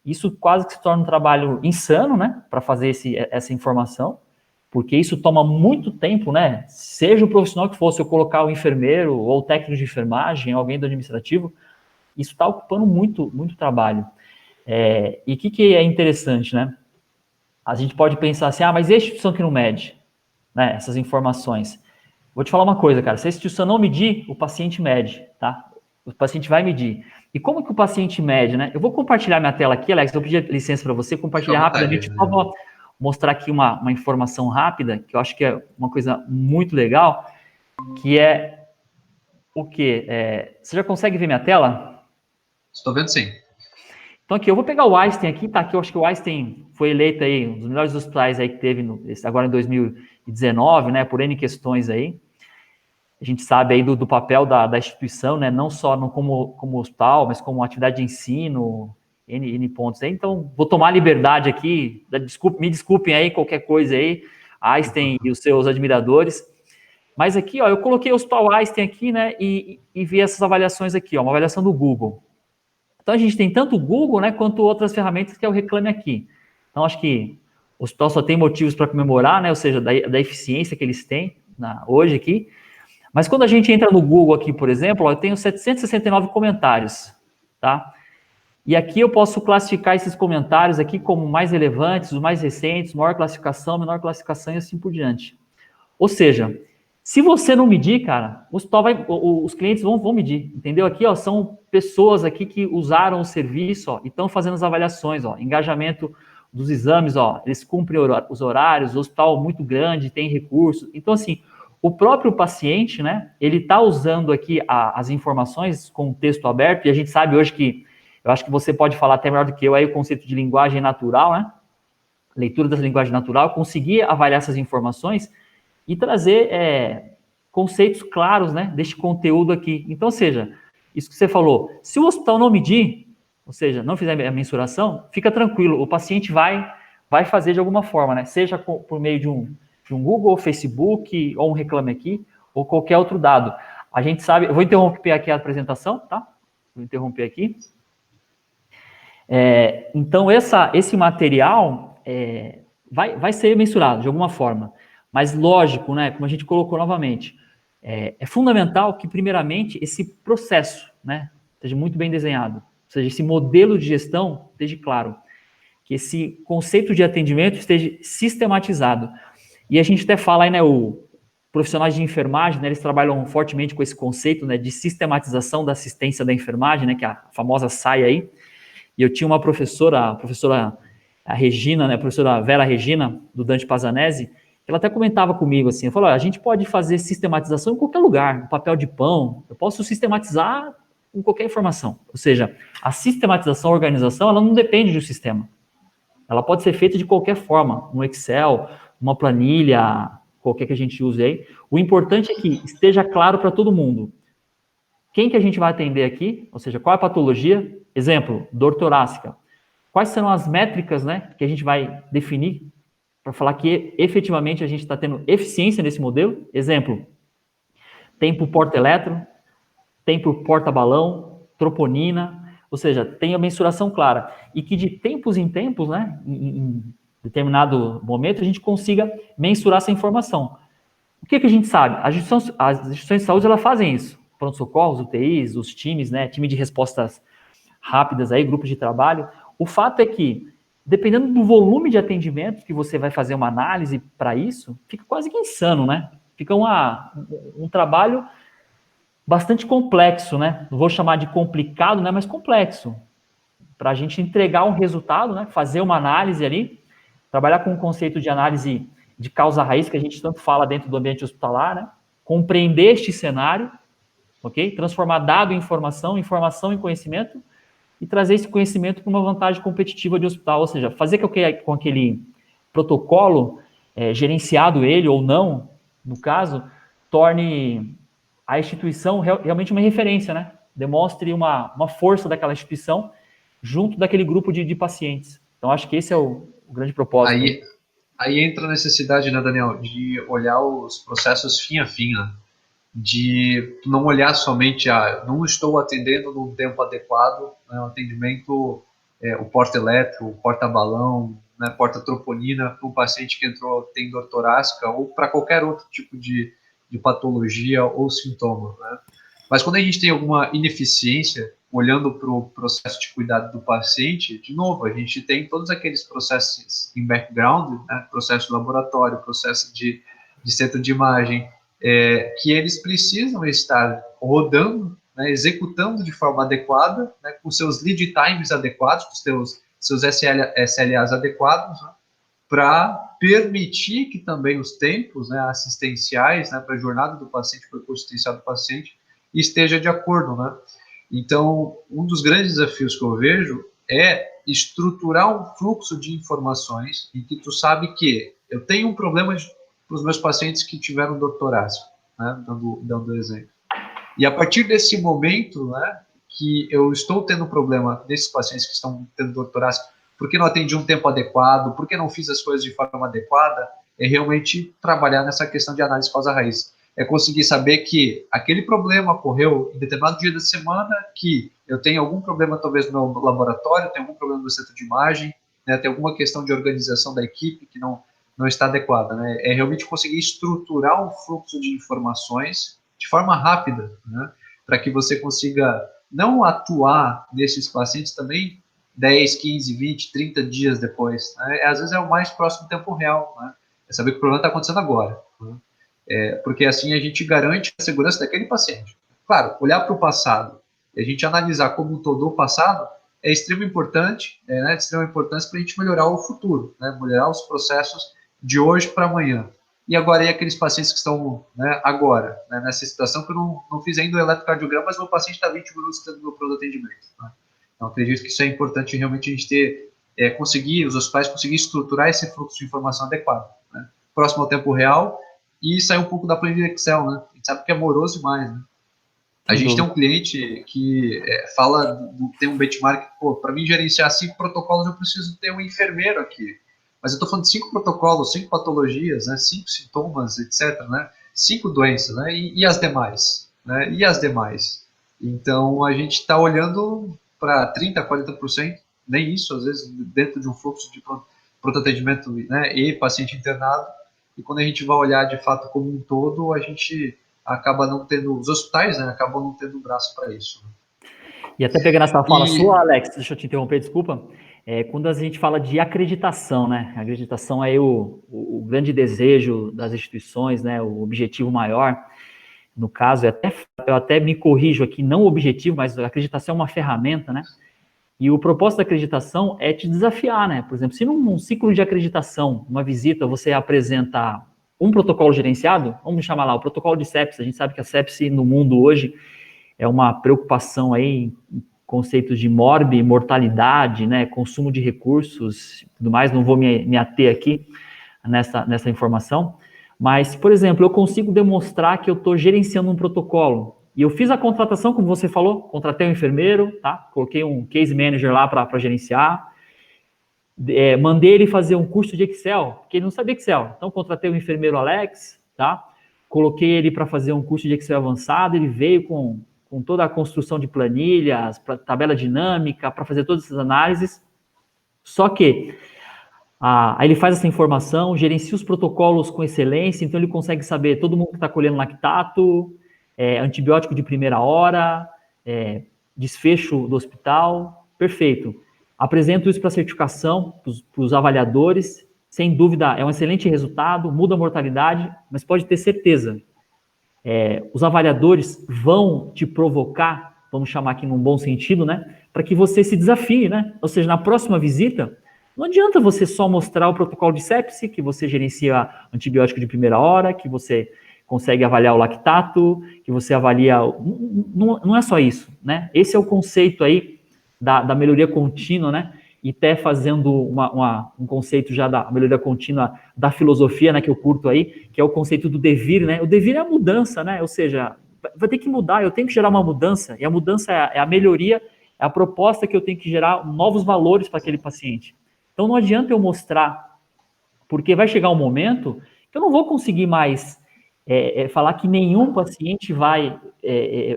isso quase que se torna um trabalho insano, né? Para fazer essa informação, porque isso toma muito tempo, né? Seja o profissional que for, se eu colocar o enfermeiro, ou o técnico de enfermagem, alguém do administrativo, isso está ocupando muito, muito trabalho. E o que é interessante, né? A gente pode pensar assim, mas e a instituição que não mede, né, essas informações? Vou te falar uma coisa, cara, se a instituição não medir, o paciente mede, tá? O paciente vai medir. E como que o paciente mede, né? Eu vou compartilhar minha tela aqui, Alex, eu vou pedir licença para você compartilhar rapidamente, só vou mostrar aqui uma informação rápida, que eu acho que é uma coisa muito legal, que é o quê? Você já consegue ver minha tela? Estou vendo sim. Então aqui, eu vou pegar o Einstein aqui, tá? Aqui eu acho que o Einstein foi eleito aí, um dos melhores hospitais aí que teve agora em 2019, né? Por N questões aí. A gente sabe aí do papel da instituição, né? Não só como hospital, mas como atividade de ensino, N pontos aí. Então, vou tomar liberdade aqui, me desculpem aí qualquer coisa aí, Einstein e os seus admiradores. Mas aqui, ó, eu coloquei o Hospital Einstein aqui, né? E vi essas avaliações aqui, ó, uma avaliação do Google. Então, a gente tem tanto o Google, né, quanto outras ferramentas que é o Reclame Aqui. Então, acho que o hospital só tem motivos para comemorar, né, ou seja, da eficiência que eles têm hoje aqui. Mas quando a gente entra no Google aqui, por exemplo, ó, eu tenho 769 comentários, tá? E aqui eu posso classificar esses comentários aqui como mais relevantes, os mais recentes, maior classificação, menor classificação e assim por diante. Ou seja, se você não medir, cara, os clientes vão medir, entendeu? Aqui, ó, são pessoas aqui que usaram o serviço, ó, e estão fazendo as avaliações, ó, engajamento dos exames, ó, eles cumprem os horários, o hospital muito grande, tem recursos. Então, assim, o próprio paciente, né, ele está usando aqui as informações com o texto aberto, e a gente sabe hoje que, eu acho que você pode falar até melhor do que eu aí o conceito de linguagem natural, né, leitura da linguagem natural, conseguir avaliar essas informações e trazer conceitos claros, né, deste conteúdo aqui. Então, ou seja, isso que você falou, se o hospital não medir, ou seja, não fizer a mensuração, fica tranquilo, o paciente vai fazer de alguma forma, né, seja por meio de um Google, Facebook, ou um Reclame Aqui, ou qualquer outro dado. A gente sabe, eu vou interromper aqui a apresentação, tá? Vou interromper aqui. Então, esse material vai ser mensurado de alguma forma. Mas, lógico, né, como a gente colocou novamente, é fundamental que, primeiramente, esse processo, né, seja muito bem desenhado. Ou seja, esse modelo de gestão esteja claro. Que esse conceito de atendimento esteja sistematizado. E a gente até fala aí, né, profissionais de enfermagem, né, eles trabalham fortemente com esse conceito, né, de sistematização da assistência da enfermagem, né, que é a famosa SAI aí. E eu tinha uma professora, a professora Regina, né, a professora Vera Regina, do Dante Pazanese, ela até comentava comigo assim, falou, a gente pode fazer sistematização em qualquer lugar, no papel de pão, eu posso sistematizar com qualquer informação. Ou seja, a sistematização, a organização, ela não depende do sistema. Ela pode ser feita de qualquer forma, no Excel, uma planilha, qualquer que a gente use aí. O importante é que esteja claro para todo mundo. Quem que a gente vai atender aqui, ou seja, qual é a patologia? Exemplo, dor torácica. Quais serão as métricas, né, que a gente vai definir para falar que efetivamente a gente está tendo eficiência nesse modelo? Exemplo, tempo porta-eletro, tempo porta-balão, troponina, ou seja, tem a mensuração clara. E que de tempos em tempos, né, em determinado momento, a gente consiga mensurar essa informação. O que a gente sabe? As instituições de saúde, elas fazem isso. Pronto-socorros, UTIs, os times, né, time de respostas rápidas aí, grupos de trabalho. O fato é que, dependendo do volume de atendimento que você vai fazer uma análise para isso, fica quase que insano, né? Fica um trabalho bastante complexo, né? Não vou chamar de complicado, né? Mas complexo. Para a gente entregar um resultado, né? Fazer uma análise ali, trabalhar com o conceito de análise de causa raiz, que a gente tanto fala dentro do ambiente hospitalar, né? Compreender este cenário, ok? Transformar dado em informação, informação em conhecimento, e trazer esse conhecimento para uma vantagem competitiva de hospital, ou seja, fazer com aquele protocolo, gerenciado ele ou não, no caso, torne a instituição realmente uma referência, né? Demonstre uma força daquela instituição junto daquele grupo de pacientes. Então, acho que esse é o o grande propósito. Aí entra a necessidade, né, Daniel, de olhar os processos fim a fim, né? De não olhar somente não estou atendendo no tempo adequado, né, o atendimento, o porta-eletro, o porta-balão, né, porta-troponina para um paciente que tem dor torácica ou para qualquer outro tipo de patologia ou sintoma, né? Mas quando a gente tem alguma ineficiência, olhando para o processo de cuidado do paciente, de novo, a gente tem todos aqueles processos em background, né, processo de laboratório, processo de centro de imagem, que eles precisam estar rodando, né, executando de forma adequada, né, com seus lead times adequados, com seus SLAs adequados, né, para permitir que também os tempos, né, assistenciais, né, para a jornada do paciente, para o curso assistencial do paciente, esteja de acordo, né? Então, um dos grandes desafios que eu vejo é estruturar um fluxo de informações em que tu sabe que eu tenho um problema para os meus pacientes que tiveram dor torácica, né, dando exemplo. E a partir desse momento, né, que eu estou tendo um problema desses pacientes que estão tendo dor torácica, porque não atendi um tempo adequado, porque não fiz as coisas de forma adequada, é realmente trabalhar nessa questão de análise causa-raiz. É conseguir saber que aquele problema ocorreu em determinado dia da semana, que eu tenho algum problema talvez no meu laboratório, tenho algum problema no centro de imagem, né, tem alguma questão de organização da equipe que não está adequada, né? É realmente conseguir estruturar um fluxo de informações de forma rápida, né, para que você consiga não atuar nesses pacientes também 10, 15, 20, 30 dias depois, né? Às vezes é o mais próximo tempo real, né? É saber que o problema está acontecendo agora, né? Porque assim a gente garante a segurança daquele paciente. Claro, olhar para o passado e a gente analisar como um todo o passado é extremamente importante, né, de extrema importância para a gente melhorar o futuro, né, melhorar os processos de hoje para amanhã. E agora, e aqueles pacientes que estão, né, agora, né, nessa situação que eu não fiz ainda o eletrocardiograma, mas o meu paciente está 20 minutos tendo meu pronto atendimento, né? Então, acredito que isso é importante realmente a gente ter, os hospitais conseguir estruturar esse fluxo de informação adequado, né, próximo ao tempo real, e sair um pouco da planilha Excel, né? A gente sabe que é moroso demais, né? A gente tem um cliente que tem um benchmark, para mim gerenciar 5 protocolos eu preciso ter um enfermeiro aqui. Mas eu estou falando de 5 protocolos, 5 patologias, né? 5 sintomas, etc., né? 5 doenças, né? E as demais, né? E as demais. Então, a gente está olhando para 30%, 40%, nem isso, às vezes, dentro de um fluxo de pronto atendimento, né? E paciente internado. E quando a gente vai olhar de fato como um todo, a gente acaba não tendo, os hospitais, né, acabam não tendo braço para isso. Né? E até pegando essa fala sua, Alex, deixa eu te interromper, desculpa, quando a gente fala de acreditação, né, a acreditação é o grande desejo das instituições, né, o objetivo maior, no caso, eu até me corrijo aqui, não o objetivo, mas a acreditação é uma ferramenta, né, e o propósito da acreditação é te desafiar, né? Por exemplo, se num ciclo de acreditação, uma visita, você apresenta um protocolo gerenciado, vamos chamar lá, o protocolo de sepsis. A gente sabe que a sepsis no mundo hoje é uma preocupação aí em conceitos de mortalidade, né? Consumo de recursos, tudo mais. Não vou me ater aqui nessa informação. Mas, por exemplo, eu consigo demonstrar que eu estou gerenciando um protocolo. E eu fiz a contratação, como você falou, contratei um enfermeiro, tá? Coloquei um case manager lá para gerenciar, mandei ele fazer um curso de Excel, porque ele não sabia Excel. Então, contratei o enfermeiro Alex, tá? Coloquei ele para fazer um curso de Excel avançado, ele veio com toda a construção de planilhas, tabela dinâmica, para fazer todas essas análises. Só que aí ele faz essa informação, gerencia os protocolos com excelência, então ele consegue saber todo mundo que está colhendo lactato, antibiótico de primeira hora, desfecho do hospital, perfeito. Apresento isso para certificação, para os avaliadores, sem dúvida é um excelente resultado, muda a mortalidade, mas pode ter certeza, os avaliadores vão te provocar, vamos chamar aqui num bom sentido, né, para que você se desafie, né, ou seja, na próxima visita, não adianta você só mostrar o protocolo de sepse, que você gerencia antibiótico de primeira hora, que você consegue avaliar o lactato, que você avalia... Não é só isso, né? Esse é o conceito aí da melhoria contínua, né? E até fazendo um conceito já da melhoria contínua da filosofia, né? Que eu curto aí, que é o conceito do devir, né? O devir é a mudança, né? Ou seja, vai ter que mudar, eu tenho que gerar uma mudança, e a mudança é a melhoria, é a proposta que eu tenho que gerar novos valores para aquele paciente. Então não adianta eu mostrar, porque vai chegar um momento que eu não vou conseguir mais falar que nenhum paciente vai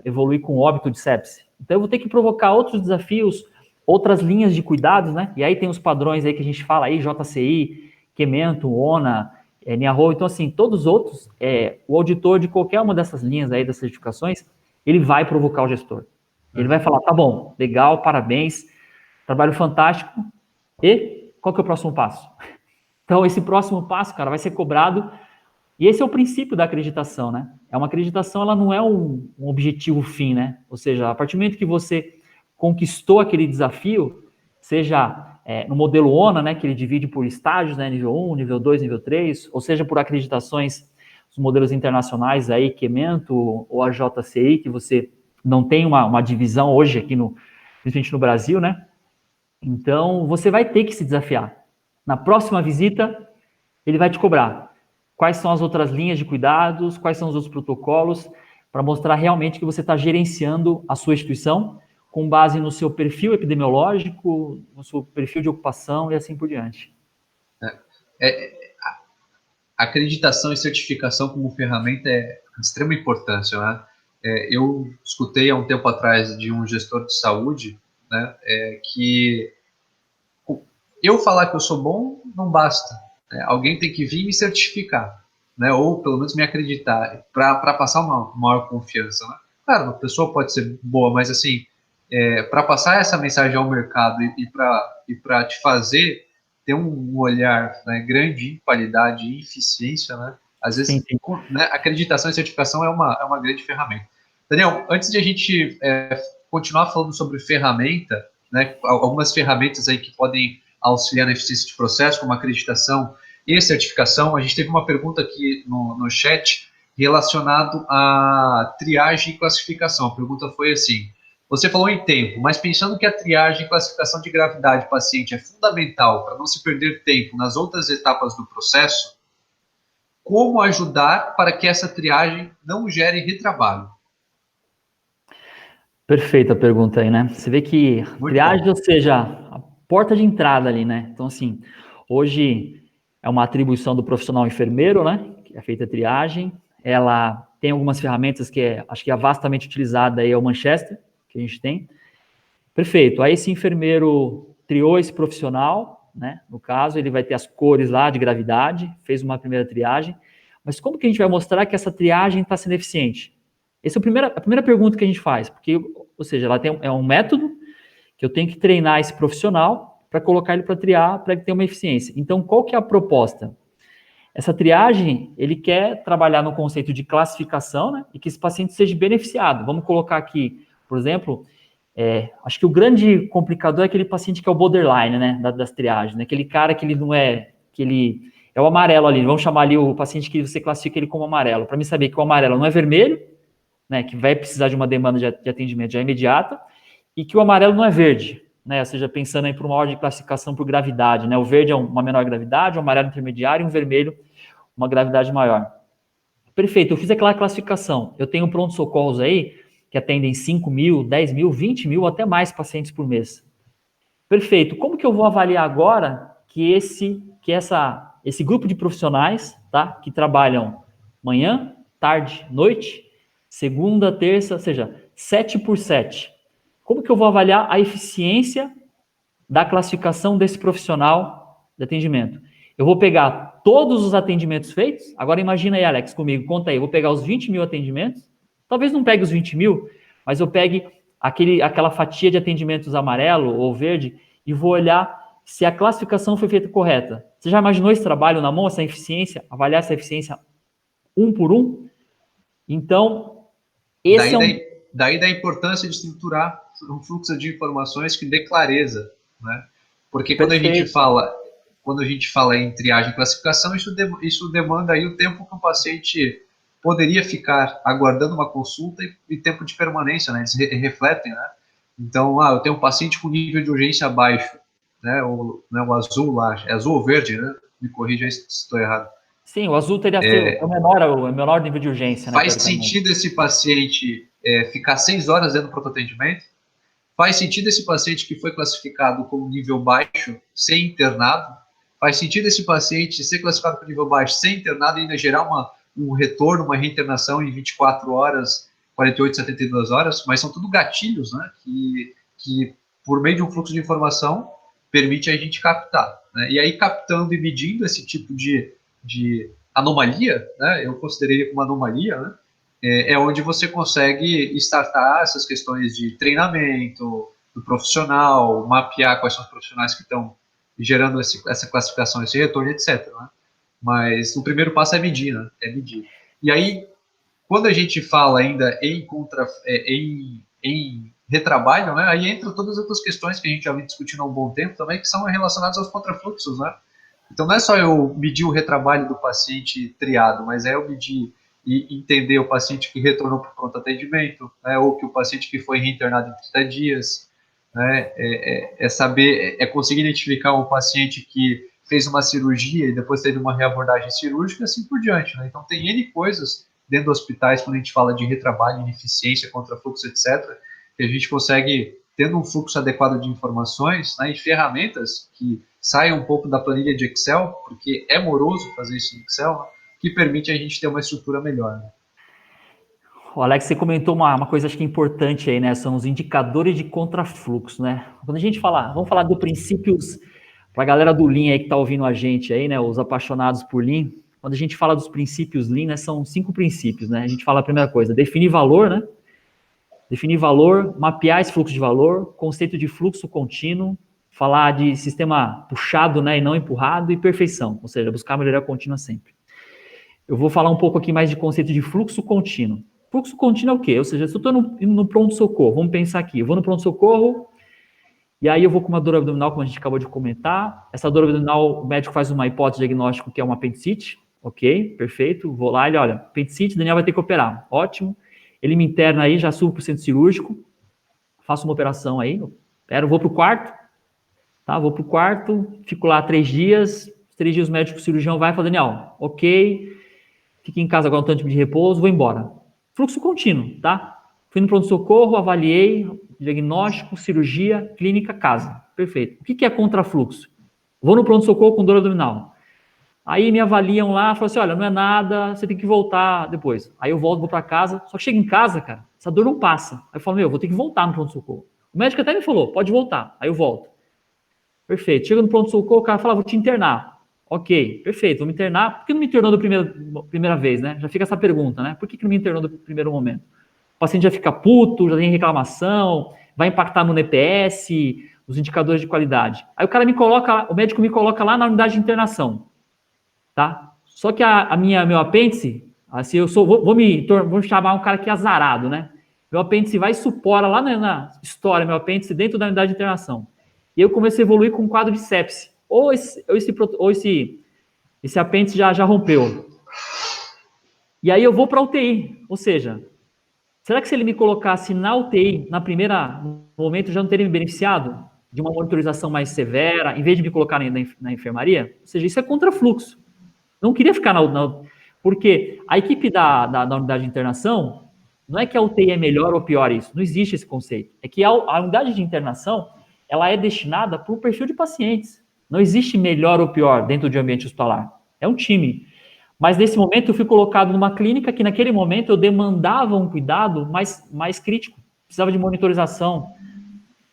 evoluir com óbito de sepse. Então eu vou ter que provocar outros desafios, outras linhas de cuidados, né? E aí tem os padrões aí que a gente fala aí, JCI, Quemento, ONA, NIARRO. Então, assim, todos os outros, o auditor de qualquer uma dessas linhas aí das certificações, ele vai provocar o gestor. Ele vai falar, tá bom, legal, parabéns, trabalho fantástico. E qual que é o próximo passo? Então, esse próximo passo, cara, vai ser cobrado. E esse é o princípio da acreditação, né? Uma acreditação, ela não é um objetivo fim, né? Ou seja, a partir do momento que você conquistou aquele desafio, seja no modelo ONA, né, que ele divide por estágios, né, nível 1, nível 2, nível 3, ou seja, por acreditações, os modelos internacionais aí, Quemento ou a JCI, que você não tem uma divisão hoje aqui, principalmente no Brasil, né? Então, você vai ter que se desafiar. Na próxima visita, ele vai te cobrar. Quais são as outras linhas de cuidados, quais são os outros protocolos, para mostrar realmente que você está gerenciando a sua instituição com base no seu perfil epidemiológico, no seu perfil de ocupação e assim por diante. Acreditação e certificação como ferramenta é de extrema importância, né? Eu escutei há um tempo atrás de um gestor de saúde, né, que eu falar que eu sou bom não basta, né? Alguém tem que vir me certificar, né? Ou pelo menos me acreditar para passar uma maior confiança, né? Claro, uma pessoa pode ser boa, mas assim, para passar essa mensagem ao mercado e para te fazer ter um olhar, né, grande em qualidade e eficiência, né? Às vezes, Sim. Né, acreditação e certificação é uma grande ferramenta. Daniel, antes de a gente continuar falando sobre ferramenta, né, algumas ferramentas aí que podem auxiliar na eficiência de processo, como acreditação e certificação, a gente teve uma pergunta aqui no chat relacionado à triagem e classificação. A pergunta foi assim: você falou em tempo, mas pensando que a triagem e classificação de gravidade do paciente é fundamental para não se perder tempo nas outras etapas do processo, como ajudar para que essa triagem não gere retrabalho? Perfeita a pergunta aí, né? Você vê que triagem, ou seja, a porta de entrada ali, né? Então, assim, hoje é uma atribuição do profissional enfermeiro, né? Que é feita a triagem. Ela tem algumas ferramentas que acho que é vastamente utilizada aí, é o Manchester, que a gente tem. Perfeito. Aí esse enfermeiro triou esse profissional, né? No caso, ele vai ter as cores lá de gravidade, fez uma primeira triagem. Mas como que a gente vai mostrar que essa triagem está sendo eficiente? Essa é a primeira pergunta que a gente faz, porque, ou seja, ela é um método que eu tenho que treinar esse profissional para colocar ele para triar, para ele ter uma eficiência. Então, qual que é a proposta? Essa triagem, ele quer trabalhar no conceito de classificação, né, e que esse paciente seja beneficiado. Vamos colocar aqui, por exemplo, acho que o grande complicador é aquele paciente que é o borderline, né, das triagens, né, aquele cara que ele não é, que ele é o amarelo ali, vamos chamar ali o paciente que você classifica ele como amarelo, para mim saber que o amarelo não é vermelho, né, que vai precisar de uma demanda de atendimento já imediata, e que o amarelo não é verde, né, ou seja, pensando aí por uma ordem de classificação por gravidade, né, o verde é uma menor gravidade, o amarelo intermediário e o vermelho uma gravidade maior. Perfeito, eu fiz aquela classificação, eu tenho pronto-socorros aí que atendem 5 mil, 10 mil, 20 mil, até mais pacientes por mês. Perfeito, como que eu vou avaliar agora que esse grupo de profissionais, tá, que trabalham manhã, tarde, noite, segunda, terça, ou seja, 7 por 7. Como que eu vou avaliar a eficiência da classificação desse profissional de atendimento? Eu vou pegar todos os atendimentos feitos, agora imagina aí, Alex, comigo, conta aí, eu vou pegar os 20 mil atendimentos, talvez não pegue os 20 mil, mas eu pegue aquela fatia de atendimentos amarelo ou verde e vou olhar se a classificação foi feita correta. Você já imaginou esse trabalho na mão, essa eficiência, avaliar essa eficiência um por um? Então, daí da importância de estruturar um fluxo de informações que dê clareza, né? Porque quando a gente fala em triagem e classificação, isso demanda aí o tempo que o paciente poderia ficar aguardando uma consulta e tempo de permanência, né? Eles refletem, né? Então, eu tenho um paciente com nível de urgência baixo, né? O azul lá, é azul ou verde, né? Me corrija aí se estou errado. Sim, o azul teria o menor nível de urgência, né? Faz sentido esse paciente ficar 6 horas dentro do pronto-atendimento? Faz sentido esse paciente que foi classificado como nível baixo ser internado? Faz sentido esse paciente ser classificado como nível baixo ser internado e ainda gerar um retorno, uma reinternação em 24 horas, 48, 72 horas? Mas são tudo gatilhos, né? Que por meio de um fluxo de informação, permite a gente captar. Né? E aí, captando e medindo esse tipo de anomalia, né? Eu consideraria como anomalia, né? É onde você consegue startar essas questões de treinamento do profissional, mapear quais são os profissionais que estão gerando essa classificação, esse retorno, etc. Né? Mas o primeiro passo é medir, né? É medir. E aí, quando a gente fala ainda em retrabalho, né, aí entra todas as outras questões que a gente já vem discutindo há um bom tempo também, que são relacionadas aos contrafluxos, né? Então não é só eu medir o retrabalho do paciente triado, mas é eu medir e entender o paciente que retornou para o pronto atendimento, né, ou que o paciente que foi reinternado em 30 dias, né, saber, conseguir identificar um paciente que fez uma cirurgia e depois teve uma reabordagem cirúrgica, assim por diante. Né? Então tem N coisas dentro dos hospitais, quando a gente fala de retrabalho, ineficiência, contrafluxo, etc., que a gente consegue, tendo um fluxo adequado de informações, né, e ferramentas que saiam um pouco da planilha de Excel, porque é moroso fazer isso em Excel, né, que permite a gente ter uma estrutura melhor. Né? O Alex, você comentou uma coisa acho que é importante aí, né? São os indicadores de contrafluxo, né? Quando a gente fala, vamos falar do princípios, para a galera do Lean aí que está ouvindo a gente aí, né? Os apaixonados por Lean, quando a gente fala dos princípios Lean, né? São 5 princípios, né? A gente fala a primeira coisa, definir valor, né? Definir valor, mapear esse fluxo de valor, conceito de fluxo contínuo, falar de sistema puxado, né? E não empurrado, e perfeição, ou seja, buscar melhoria contínua sempre. Eu vou falar um pouco aqui mais de conceito de fluxo contínuo. Fluxo contínuo é o quê? Ou seja, se eu estou no pronto-socorro, vamos pensar aqui, eu vou no pronto-socorro, e aí eu vou com uma dor abdominal, como a gente acabou de comentar. Essa dor abdominal, o médico faz uma hipótese de diagnóstico que é uma apendicite, ok, perfeito, vou lá, ele olha, apendicite, Daniel vai ter que operar, ótimo. Ele me interna aí, já subo para o centro cirúrgico, faço uma operação aí, vou para o quarto, tá? Vou para o quarto, fico lá 3 dias, 3 dias o médico o cirurgião vai e fala, Daniel, ok, fique em casa agora um tanto de repouso, vou embora. Fluxo contínuo, tá? Fui no pronto-socorro, avaliei, diagnóstico, cirurgia, clínica, casa. Perfeito. O que é contrafluxo? Vou no pronto-socorro com dor abdominal. Aí me avaliam lá, falam assim, olha, não é nada, você tem que voltar depois. Aí eu volto, vou para casa, só que chego em casa, cara, essa dor não passa. Aí eu falo, vou ter que voltar no pronto-socorro. O médico até me falou, pode voltar. Aí eu volto. Perfeito. Chega no pronto-socorro, o cara fala, vou te internar. Ok, perfeito, vou me internar. Por que não me internou da primeira vez, né? Já fica essa pergunta, né? Por que não me internou do primeiro momento? O paciente já fica puto, já tem reclamação, vai impactar no NPS, os indicadores de qualidade. Aí o médico me coloca lá na unidade de internação, tá? Só que meu apêndice, assim, vou chamar um cara que é azarado, né? Meu apêndice vai e supora lá na história, meu apêndice dentro da unidade de internação. E eu começo a evoluir com um quadro de sepse. Ou esse apêndice já rompeu. E aí eu vou para a UTI. Ou seja, será que se ele me colocasse na UTI, no momento, já não teria me beneficiado de uma monitorização mais severa, em vez de me colocar na enfermaria? Ou seja, isso é contrafluxo. Não queria ficar porque a equipe da unidade de internação, não é que a UTI é melhor ou pior isso, não existe esse conceito. É que a unidade de internação, ela é destinada para um perfil de pacientes. Não existe melhor ou pior dentro de um ambiente hospitalar. É um time. Mas nesse momento eu fui colocado numa clínica que naquele momento eu demandava um cuidado mais crítico. Precisava de monitorização.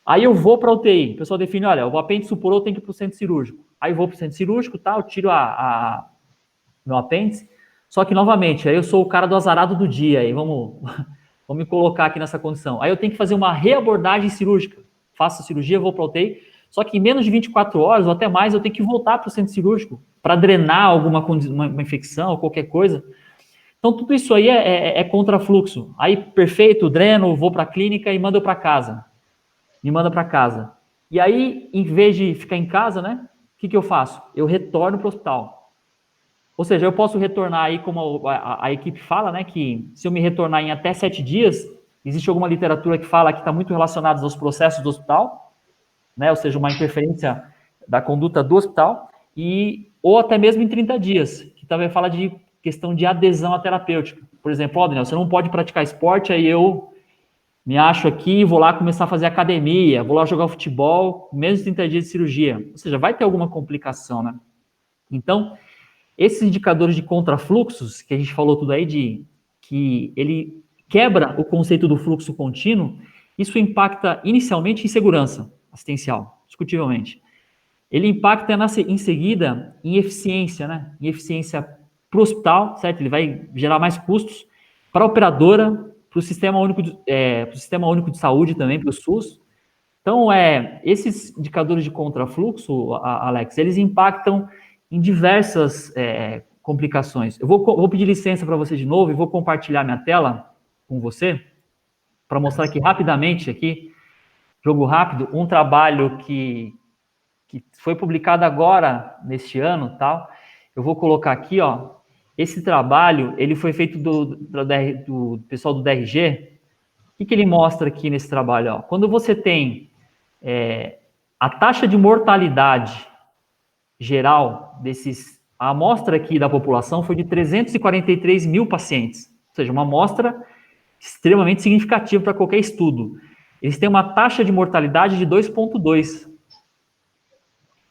Aí eu vou para a UTI. O pessoal define, olha, o apêndice supurou, tem que ir para o centro cirúrgico. Aí eu vou para o centro cirúrgico, tá? Eu tiro meu apêndice. Só que, novamente, aí eu sou o cara do azarado do dia. Aí vamos me colocar aqui nessa condição. Aí eu tenho que fazer uma reabordagem cirúrgica. Faço a cirurgia, vou para a UTI. Só que em menos de 24 horas ou até mais, eu tenho que voltar para o centro cirúrgico para drenar uma infecção ou qualquer coisa. Então, tudo isso aí é contrafluxo. Aí, perfeito, dreno, vou para a clínica e mando para casa. Me manda para casa. E aí, em vez de ficar em casa, né? O que eu faço? Eu retorno para o hospital. Ou seja, eu posso retornar aí, como a equipe fala, né? Que se eu me retornar em até 7 dias, existe alguma literatura que fala que está muito relacionada aos processos do hospital, né? Ou seja, uma interferência da conduta do hospital, ou até mesmo em 30 dias, que também fala de questão de adesão à terapêutica. Por exemplo, Daniel, você não pode praticar esporte, aí eu me acho aqui, vou lá começar a fazer academia, vou lá jogar futebol, menos de 30 dias de cirurgia. Ou seja, vai ter alguma complicação, né? Então, esses indicadores de contrafluxos, que a gente falou tudo aí, que ele quebra o conceito do fluxo contínuo, isso impacta inicialmente em segurança assistencial, discutivelmente. Ele impacta em seguida em eficiência, né? Em eficiência para o hospital, certo? Ele vai gerar mais custos para a operadora, para o Sistema Único de Saúde também, para o SUS. Então, esses indicadores de contrafluxo, Alex, eles impactam em diversas complicações. Eu vou pedir licença para você de novo e vou compartilhar minha tela com você para mostrar aqui rapidamente, jogo rápido, um trabalho que foi publicado agora, neste ano, tal. Eu vou colocar aqui, ó, esse trabalho, ele foi feito do pessoal do DRG. O que ele mostra aqui nesse trabalho? Ó? Quando você tem a taxa de mortalidade geral a amostra aqui da população foi de 343 mil pacientes, ou seja, uma amostra extremamente significativa para qualquer estudo. Eles têm uma taxa de mortalidade de 2,2.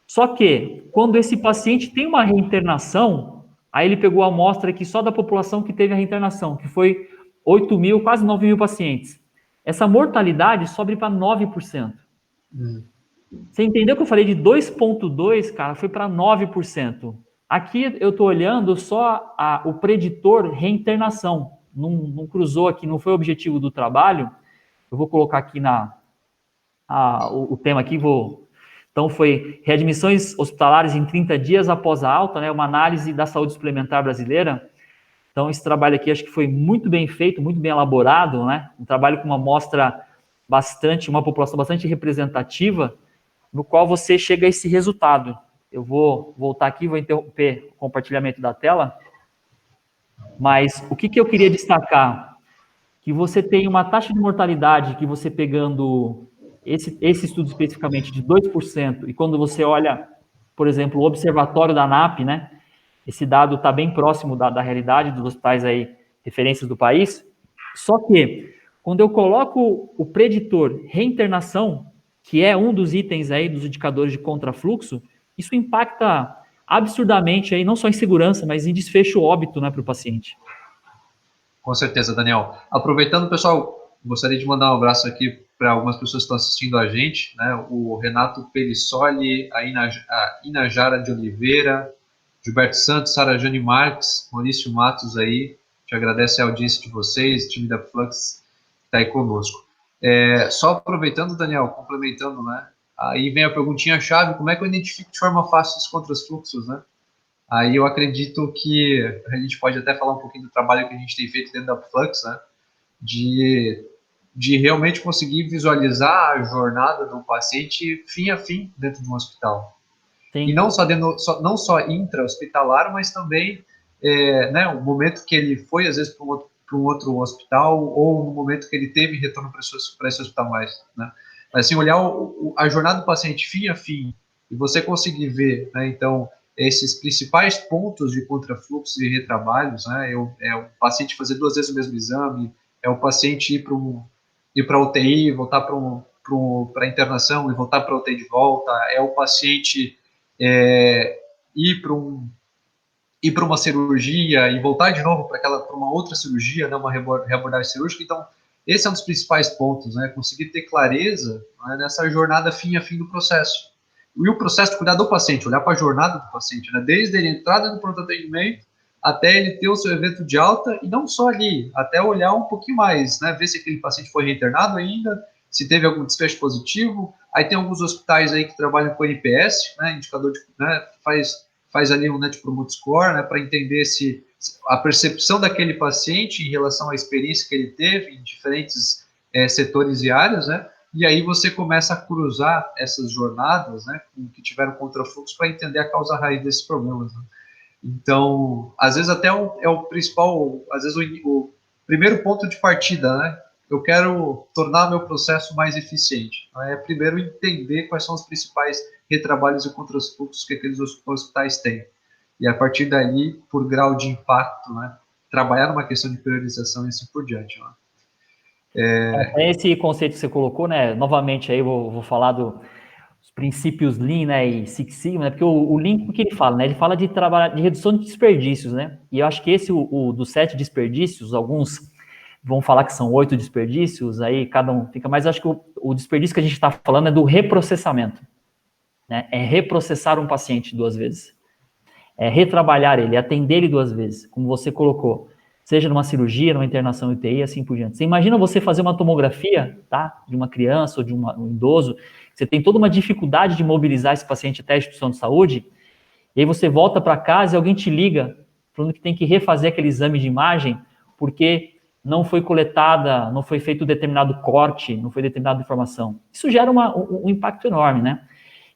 Só que, quando esse paciente tem uma reinternação, aí ele pegou a amostra aqui só da população que teve a reinternação, que foi 8 mil, quase 9 mil pacientes. Essa mortalidade sobe para 9%. Você entendeu que eu falei de 2,2, cara? Foi para 9%. Aqui eu estou olhando só o preditor reinternação. Não cruzou aqui, não foi o objetivo do trabalho. Eu vou colocar aqui o tema aqui, Então, foi readmissões hospitalares em 30 dias após a alta, né? Uma análise da saúde suplementar brasileira. Então, esse trabalho aqui acho que foi muito bem feito, muito bem elaborado, né? Um trabalho com uma amostra uma população bastante representativa, no qual você chega a esse resultado. Eu vou voltar aqui, vou interromper o compartilhamento da tela, mas o que eu queria destacar? Que você tem uma taxa de mortalidade que você pegando esse estudo especificamente de 2%, e quando você olha, por exemplo, o observatório da ANAP, né? Esse dado está bem próximo da realidade dos hospitais aí, referências do país. Só que, quando eu coloco o preditor reinternação, que é um dos itens aí dos indicadores de contrafluxo, isso impacta absurdamente aí, não só em segurança, mas em desfecho óbito, né, para o paciente. Com certeza, Daniel. Aproveitando, pessoal, gostaria de mandar um abraço aqui para algumas pessoas que estão assistindo a gente, né? O Renato Pelissoli, a Inajara de Oliveira, Gilberto Santos, Sara Jane Marques, Maurício Matos aí, te agradece a audiência de vocês, time da Flux está aí conosco. Só aproveitando, Daniel, complementando, né? Aí vem a perguntinha-chave, como é que eu identifico de forma fácil esses contrafluxos, né? Aí eu acredito que a gente pode até falar um pouquinho do trabalho que a gente tem feito dentro da Flux, né? De realmente conseguir visualizar a jornada do paciente fim a fim dentro de um hospital. Sim. E não só intra-hospitalar, mas também né, o momento que ele foi, às vezes, para um outro hospital, ou no momento que ele teve retorno para esse hospital mais. Né? Mas, assim, olhar a jornada do paciente fim a fim, e você conseguir ver, né, então, esses principais pontos de contrafluxo e retrabalhos, né, é o paciente fazer 2 vezes o mesmo exame, é o paciente ir para a UTI, voltar para a internação e voltar para a UTI de volta, é o paciente ir para uma cirurgia e voltar de novo para uma outra cirurgia, né, uma reabordagem cirúrgica. Então, esse é um dos principais pontos, né, conseguir ter clareza, né, nessa jornada fim a fim do processo. E o processo de cuidar do paciente, olhar para a jornada do paciente, né, desde a entrada no pronto atendimento até ele ter o seu evento de alta, e não só ali, até olhar um pouquinho mais, né, ver se aquele paciente foi reinternado ainda, se teve algum desfecho positivo. Aí tem alguns hospitais aí que trabalham com NPS, né, indicador de, né, faz ali um Net Promoter Score, né, para entender se a percepção daquele paciente em relação à experiência que ele teve em diferentes setores e áreas, né, e aí você começa a cruzar essas jornadas, né, que tiveram contrafluxo, para entender a causa raiz desses problemas. Né. Então, às vezes até é o principal, às vezes o primeiro ponto de partida, né? Eu quero tornar meu processo mais eficiente. Primeiro entender quais são os principais retrabalhos e contrafluxos que aqueles hospitais têm. E a partir dali, por grau de impacto, né, trabalhar numa questão de priorização e assim por diante. Né? Esse conceito que você colocou, né? Novamente aí vou falar dos princípios Lean, né? E Six Sigma, né? Porque o Lean, o que ele fala, né? Ele fala de trabalhar de redução de desperdícios, né? E eu acho que esse, o dos 7 desperdícios, alguns vão falar que são 8 desperdícios, aí cada um fica, mas eu acho que o desperdício que a gente está falando é do reprocessamento, né? É reprocessar um paciente 2 vezes. É retrabalhar ele, atender ele 2 vezes, como você colocou, seja numa cirurgia, numa internação UTI, assim por diante. Você imagina você fazer uma tomografia, tá, de uma criança ou de um idoso, você tem toda uma dificuldade de mobilizar esse paciente até a instituição de saúde, e aí você volta para casa e alguém te liga falando que tem que refazer aquele exame de imagem porque não foi coletada, não foi feito determinado corte, não foi determinada informação. Isso gera um impacto enorme, né?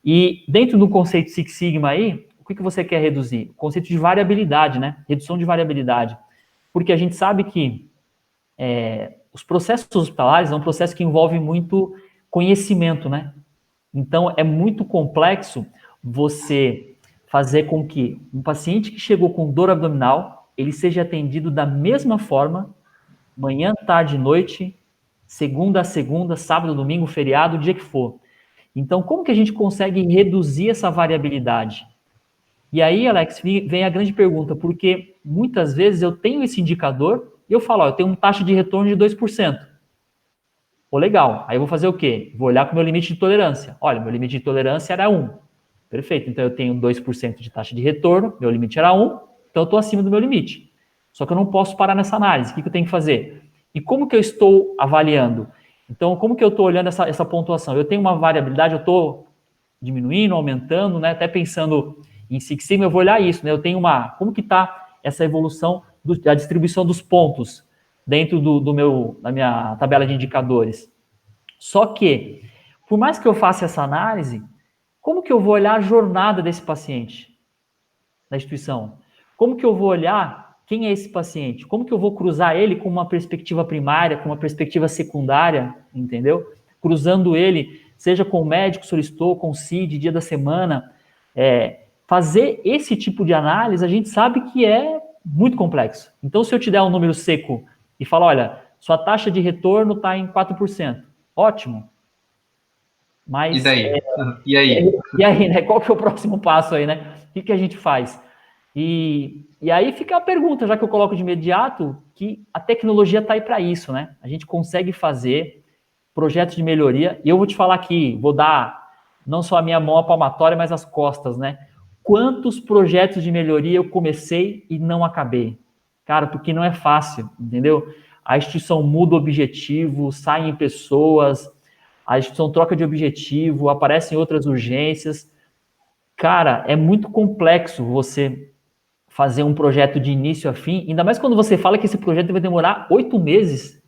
E dentro do conceito Six Sigma aí, o que você quer reduzir? O conceito de variabilidade, né? Redução de variabilidade. Porque a gente sabe que os processos hospitalares é um processo que envolve muito conhecimento, né? Então, é muito complexo você fazer com que um paciente que chegou com dor abdominal, ele seja atendido da mesma forma, manhã, tarde e noite, segunda a segunda, sábado, domingo, feriado, o dia que for. Então, como que a gente consegue reduzir essa variabilidade? E aí, Alex, vem a grande pergunta, porque muitas vezes eu tenho esse indicador e eu falo, ó, eu tenho uma taxa de retorno de 2%. Pô, legal. Aí eu vou fazer o quê? Vou olhar para o meu limite de tolerância. Olha, meu limite de tolerância era 1. Perfeito. Então eu tenho 2% de taxa de retorno, meu limite era 1, então eu estou acima do meu limite. Só que eu não posso parar nessa análise. O que eu tenho que fazer? E como que eu estou avaliando? Então, como que eu estou olhando essa pontuação? Eu tenho uma variabilidade, eu estou diminuindo, aumentando, né? Até pensando em Six Sigma, eu vou olhar isso, né? Eu tenho como que está essa evolução da distribuição dos pontos dentro da minha tabela de indicadores. Só que, por mais que eu faça essa análise, como que eu vou olhar a jornada desse paciente na instituição? Como que eu vou olhar quem é esse paciente? Como que eu vou cruzar ele com uma perspectiva primária, com uma perspectiva secundária, entendeu? Cruzando ele, seja com o médico solicitou, com o CID, dia da semana. Fazer esse tipo de análise, a gente sabe que é muito complexo. Então, se eu te der um número seco e falar, olha, sua taxa de retorno está em 4%, ótimo. Mas, e daí? E aí? E aí, né? Qual que é o próximo passo aí, né? O que a gente faz? E aí fica a pergunta, já que eu coloco de imediato, que a tecnologia está aí para isso, né? A gente consegue fazer projetos de melhoria, e eu vou te falar aqui, vou dar não só a minha mão à palmatória, mas as costas, né? Quantos projetos de melhoria eu comecei e não acabei? Cara, porque não é fácil, entendeu? A instituição muda o objetivo, saem pessoas, a instituição troca de objetivo, aparecem outras urgências. Cara, é muito complexo você fazer um projeto de início a fim, ainda mais quando você fala que esse projeto vai demorar 8 meses.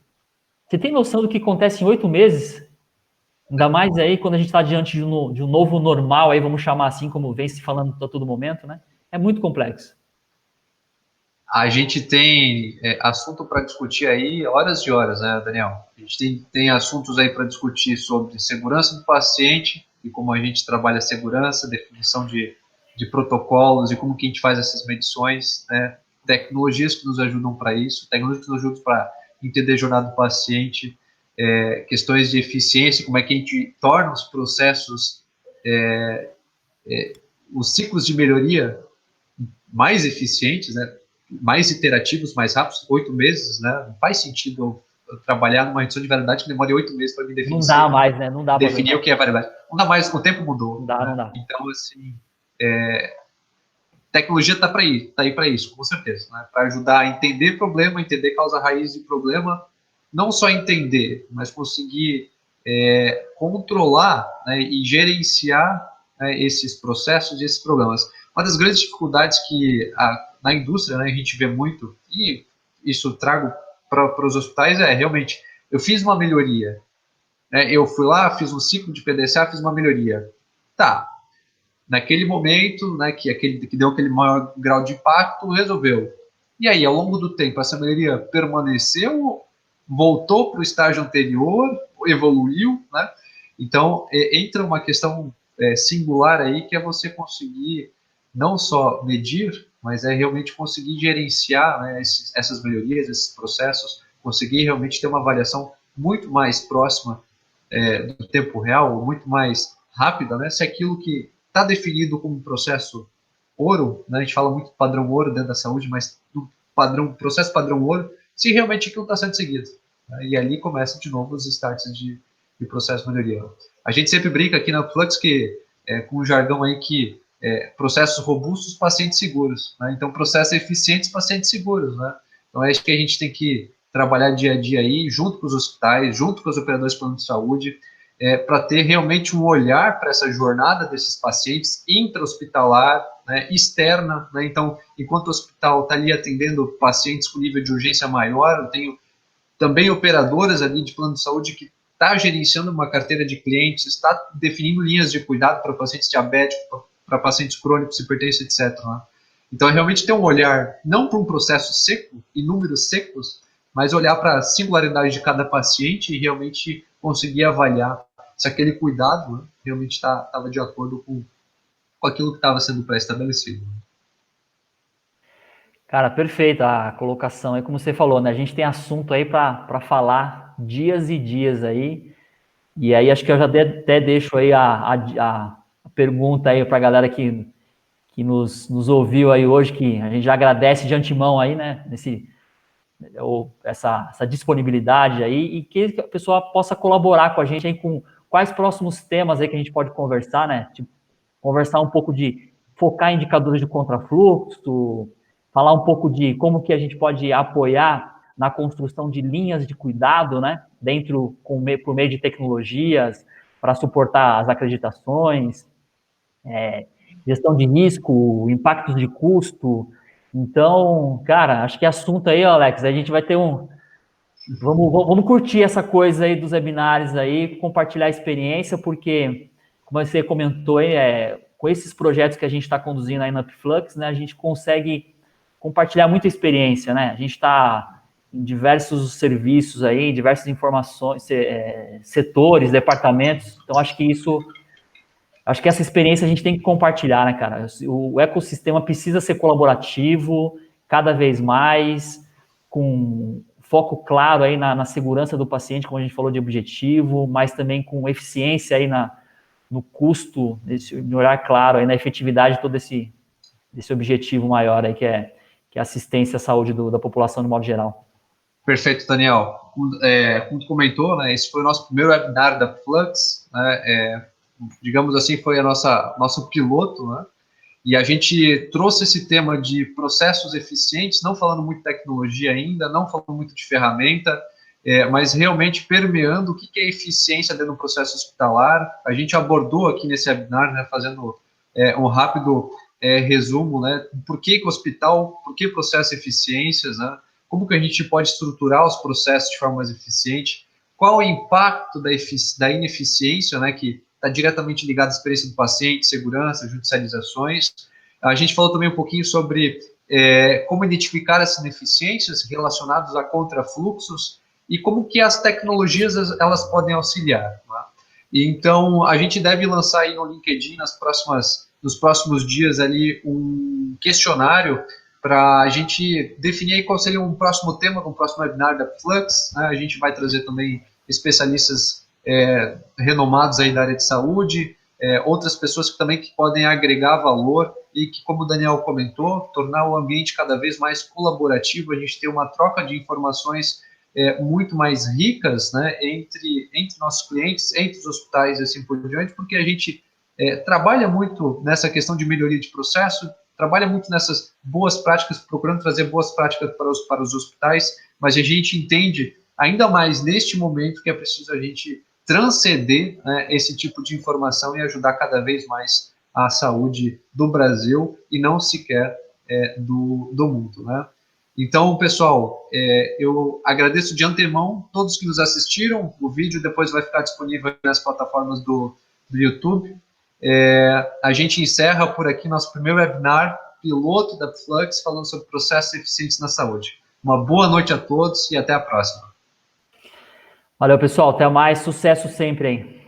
Você tem noção do que acontece em 8 meses? Ainda mais aí quando a gente está diante de um novo normal, aí vamos chamar assim, como vem se falando a todo momento, né? É muito complexo. A gente tem assunto para discutir aí horas e horas, né, Daniel? A gente tem assuntos aí para discutir sobre segurança do paciente e como a gente trabalha a segurança, definição de protocolos e como que a gente faz essas medições, né? Tecnologias que nos ajudam para isso, tecnologias que nos ajudam para entender a jornada do paciente, questões de eficiência, como é que a gente torna os processos, os ciclos de melhoria mais eficientes, né? Mais iterativos, mais rápidos, 8 meses, né? Não faz sentido eu trabalhar numa redução de variedade que demore 8 meses para me definir. Não dá mais, né? Não dá para definir o que é variedade. Não dá mais, o tempo mudou. Não dá, né? não dá. Então, assim, tecnologia está aí para isso, com certeza, né? Para ajudar a entender problema, entender causa raiz de problema, não só entender, mas conseguir controlar, né, e gerenciar, né, esses processos e esses problemas. Uma das grandes dificuldades que na indústria, né, a gente vê muito, e isso trago para os hospitais, realmente, eu fiz uma melhoria, né, eu fui lá, fiz um ciclo de PDCA, fiz uma melhoria. Tá, naquele momento, né, que deu aquele maior grau de impacto, resolveu. E aí, ao longo do tempo, essa melhoria permaneceu, voltou para o estágio anterior, evoluiu, né? Então, entra uma questão singular aí, que é você conseguir não só medir, mas realmente conseguir gerenciar, né, essas melhorias, esses processos, conseguir realmente ter uma avaliação muito mais próxima do tempo real, muito mais rápida, né? Se aquilo que está definido como processo ouro, né? A gente fala muito padrão ouro dentro da saúde, mas do processo padrão ouro, se realmente aquilo está sendo seguido. Né? E ali começam de novo os starts de processo de melhoria. A gente sempre brinca aqui na Flux que, com o jargão aí que processos robustos, pacientes seguros. Né? Então, processos eficientes, pacientes seguros. Né? Então, acho que a gente tem que trabalhar dia a dia aí, junto com os hospitais, junto com os operadores de plano de saúde, para ter realmente um olhar para essa jornada desses pacientes intra-hospitalar, né, externa. Né? Então, enquanto o hospital está ali atendendo pacientes com nível de urgência maior, eu tenho também operadoras ali de plano de saúde que está gerenciando uma carteira de clientes, está definindo linhas de cuidado para pacientes diabéticos, para pacientes crônicos, hipertensos, etc. Né? Então, é realmente ter um olhar, não para um processo seco, e números secos, mas olhar para a singularidade de cada paciente e realmente conseguir avaliar se aquele cuidado, né, realmente estava de acordo com aquilo que estava sendo pré-estabelecido. Cara, perfeita a colocação. É como você falou, né? A gente tem assunto aí para falar dias e dias aí. E aí acho que eu já até deixo aí a pergunta aí para a galera que nos ouviu aí hoje, que a gente já agradece de antemão aí, né? Essa disponibilidade aí, e que a pessoa possa colaborar com a gente aí com quais próximos temas aí que a gente pode conversar, né? Tipo, conversar um pouco de focar em indicadores de contrafluxo, falar um pouco de como que a gente pode apoiar na construção de linhas de cuidado, né? Por meio de tecnologias para suportar as acreditações, gestão de risco, impactos de custo. Então, cara, acho que assunto aí, Alex, a gente vai ter Vamos curtir essa coisa aí dos webinários aí, compartilhar a experiência, porque, como você comentou aí, com esses projetos que a gente está conduzindo aí na Upflux, né, a gente consegue compartilhar muita experiência, né? A gente está em diversos serviços aí, diversas informações, setores, departamentos, então acho que essa experiência a gente tem que compartilhar, né, cara? O ecossistema precisa ser colaborativo, cada vez mais, com foco claro aí na segurança do paciente, como a gente falou de objetivo, mas também com eficiência aí no custo, de olhar claro aí na efetividade de todo esse objetivo maior aí, que é a assistência à saúde da população de modo geral. Perfeito, Daniel. Como tu comentou, né, esse foi o nosso primeiro webinar da Flux, né, digamos assim, foi nosso piloto, né, e a gente trouxe esse tema de processos eficientes, não falando muito de tecnologia ainda, não falando muito de ferramenta, mas realmente permeando o que é eficiência dentro do processo hospitalar. A gente abordou aqui nesse webinar, né, fazendo um rápido resumo, né, por que o hospital, por que processo eficiências, né, como que a gente pode estruturar os processos de forma mais eficiente, qual o impacto da ineficiência, né, que está diretamente ligado à experiência do paciente, segurança, judicializações. A gente falou também um pouquinho sobre como identificar essas ineficiências relacionadas a contrafluxos e como que as tecnologias elas podem auxiliar. Né? E então, a gente deve lançar aí no LinkedIn nos próximos dias ali um questionário para a gente definir aí qual seria um próximo tema do próximo webinar da Flux. Né? A gente vai trazer também especialistas renomados aí da área de saúde, outras pessoas que também podem agregar valor e que, como o Daniel comentou, tornar o ambiente cada vez mais colaborativo, a gente ter uma troca de informações muito mais ricas, né, entre nossos clientes, entre os hospitais e assim por diante, porque a gente trabalha muito nessa questão de melhoria de processo, trabalha muito nessas boas práticas, procurando trazer boas práticas para os hospitais, mas a gente entende ainda mais neste momento que é preciso a gente transcender, né, esse tipo de informação e ajudar cada vez mais a saúde do Brasil e não sequer do mundo, né? Então, pessoal, eu agradeço de antemão todos que nos assistiram. O vídeo depois vai ficar disponível nas plataformas do YouTube. A gente encerra por aqui nosso primeiro webinar piloto da Flux, falando sobre processos eficientes na saúde. Uma boa noite a todos e até a próxima. Valeu, pessoal. Até mais. Sucesso sempre aí.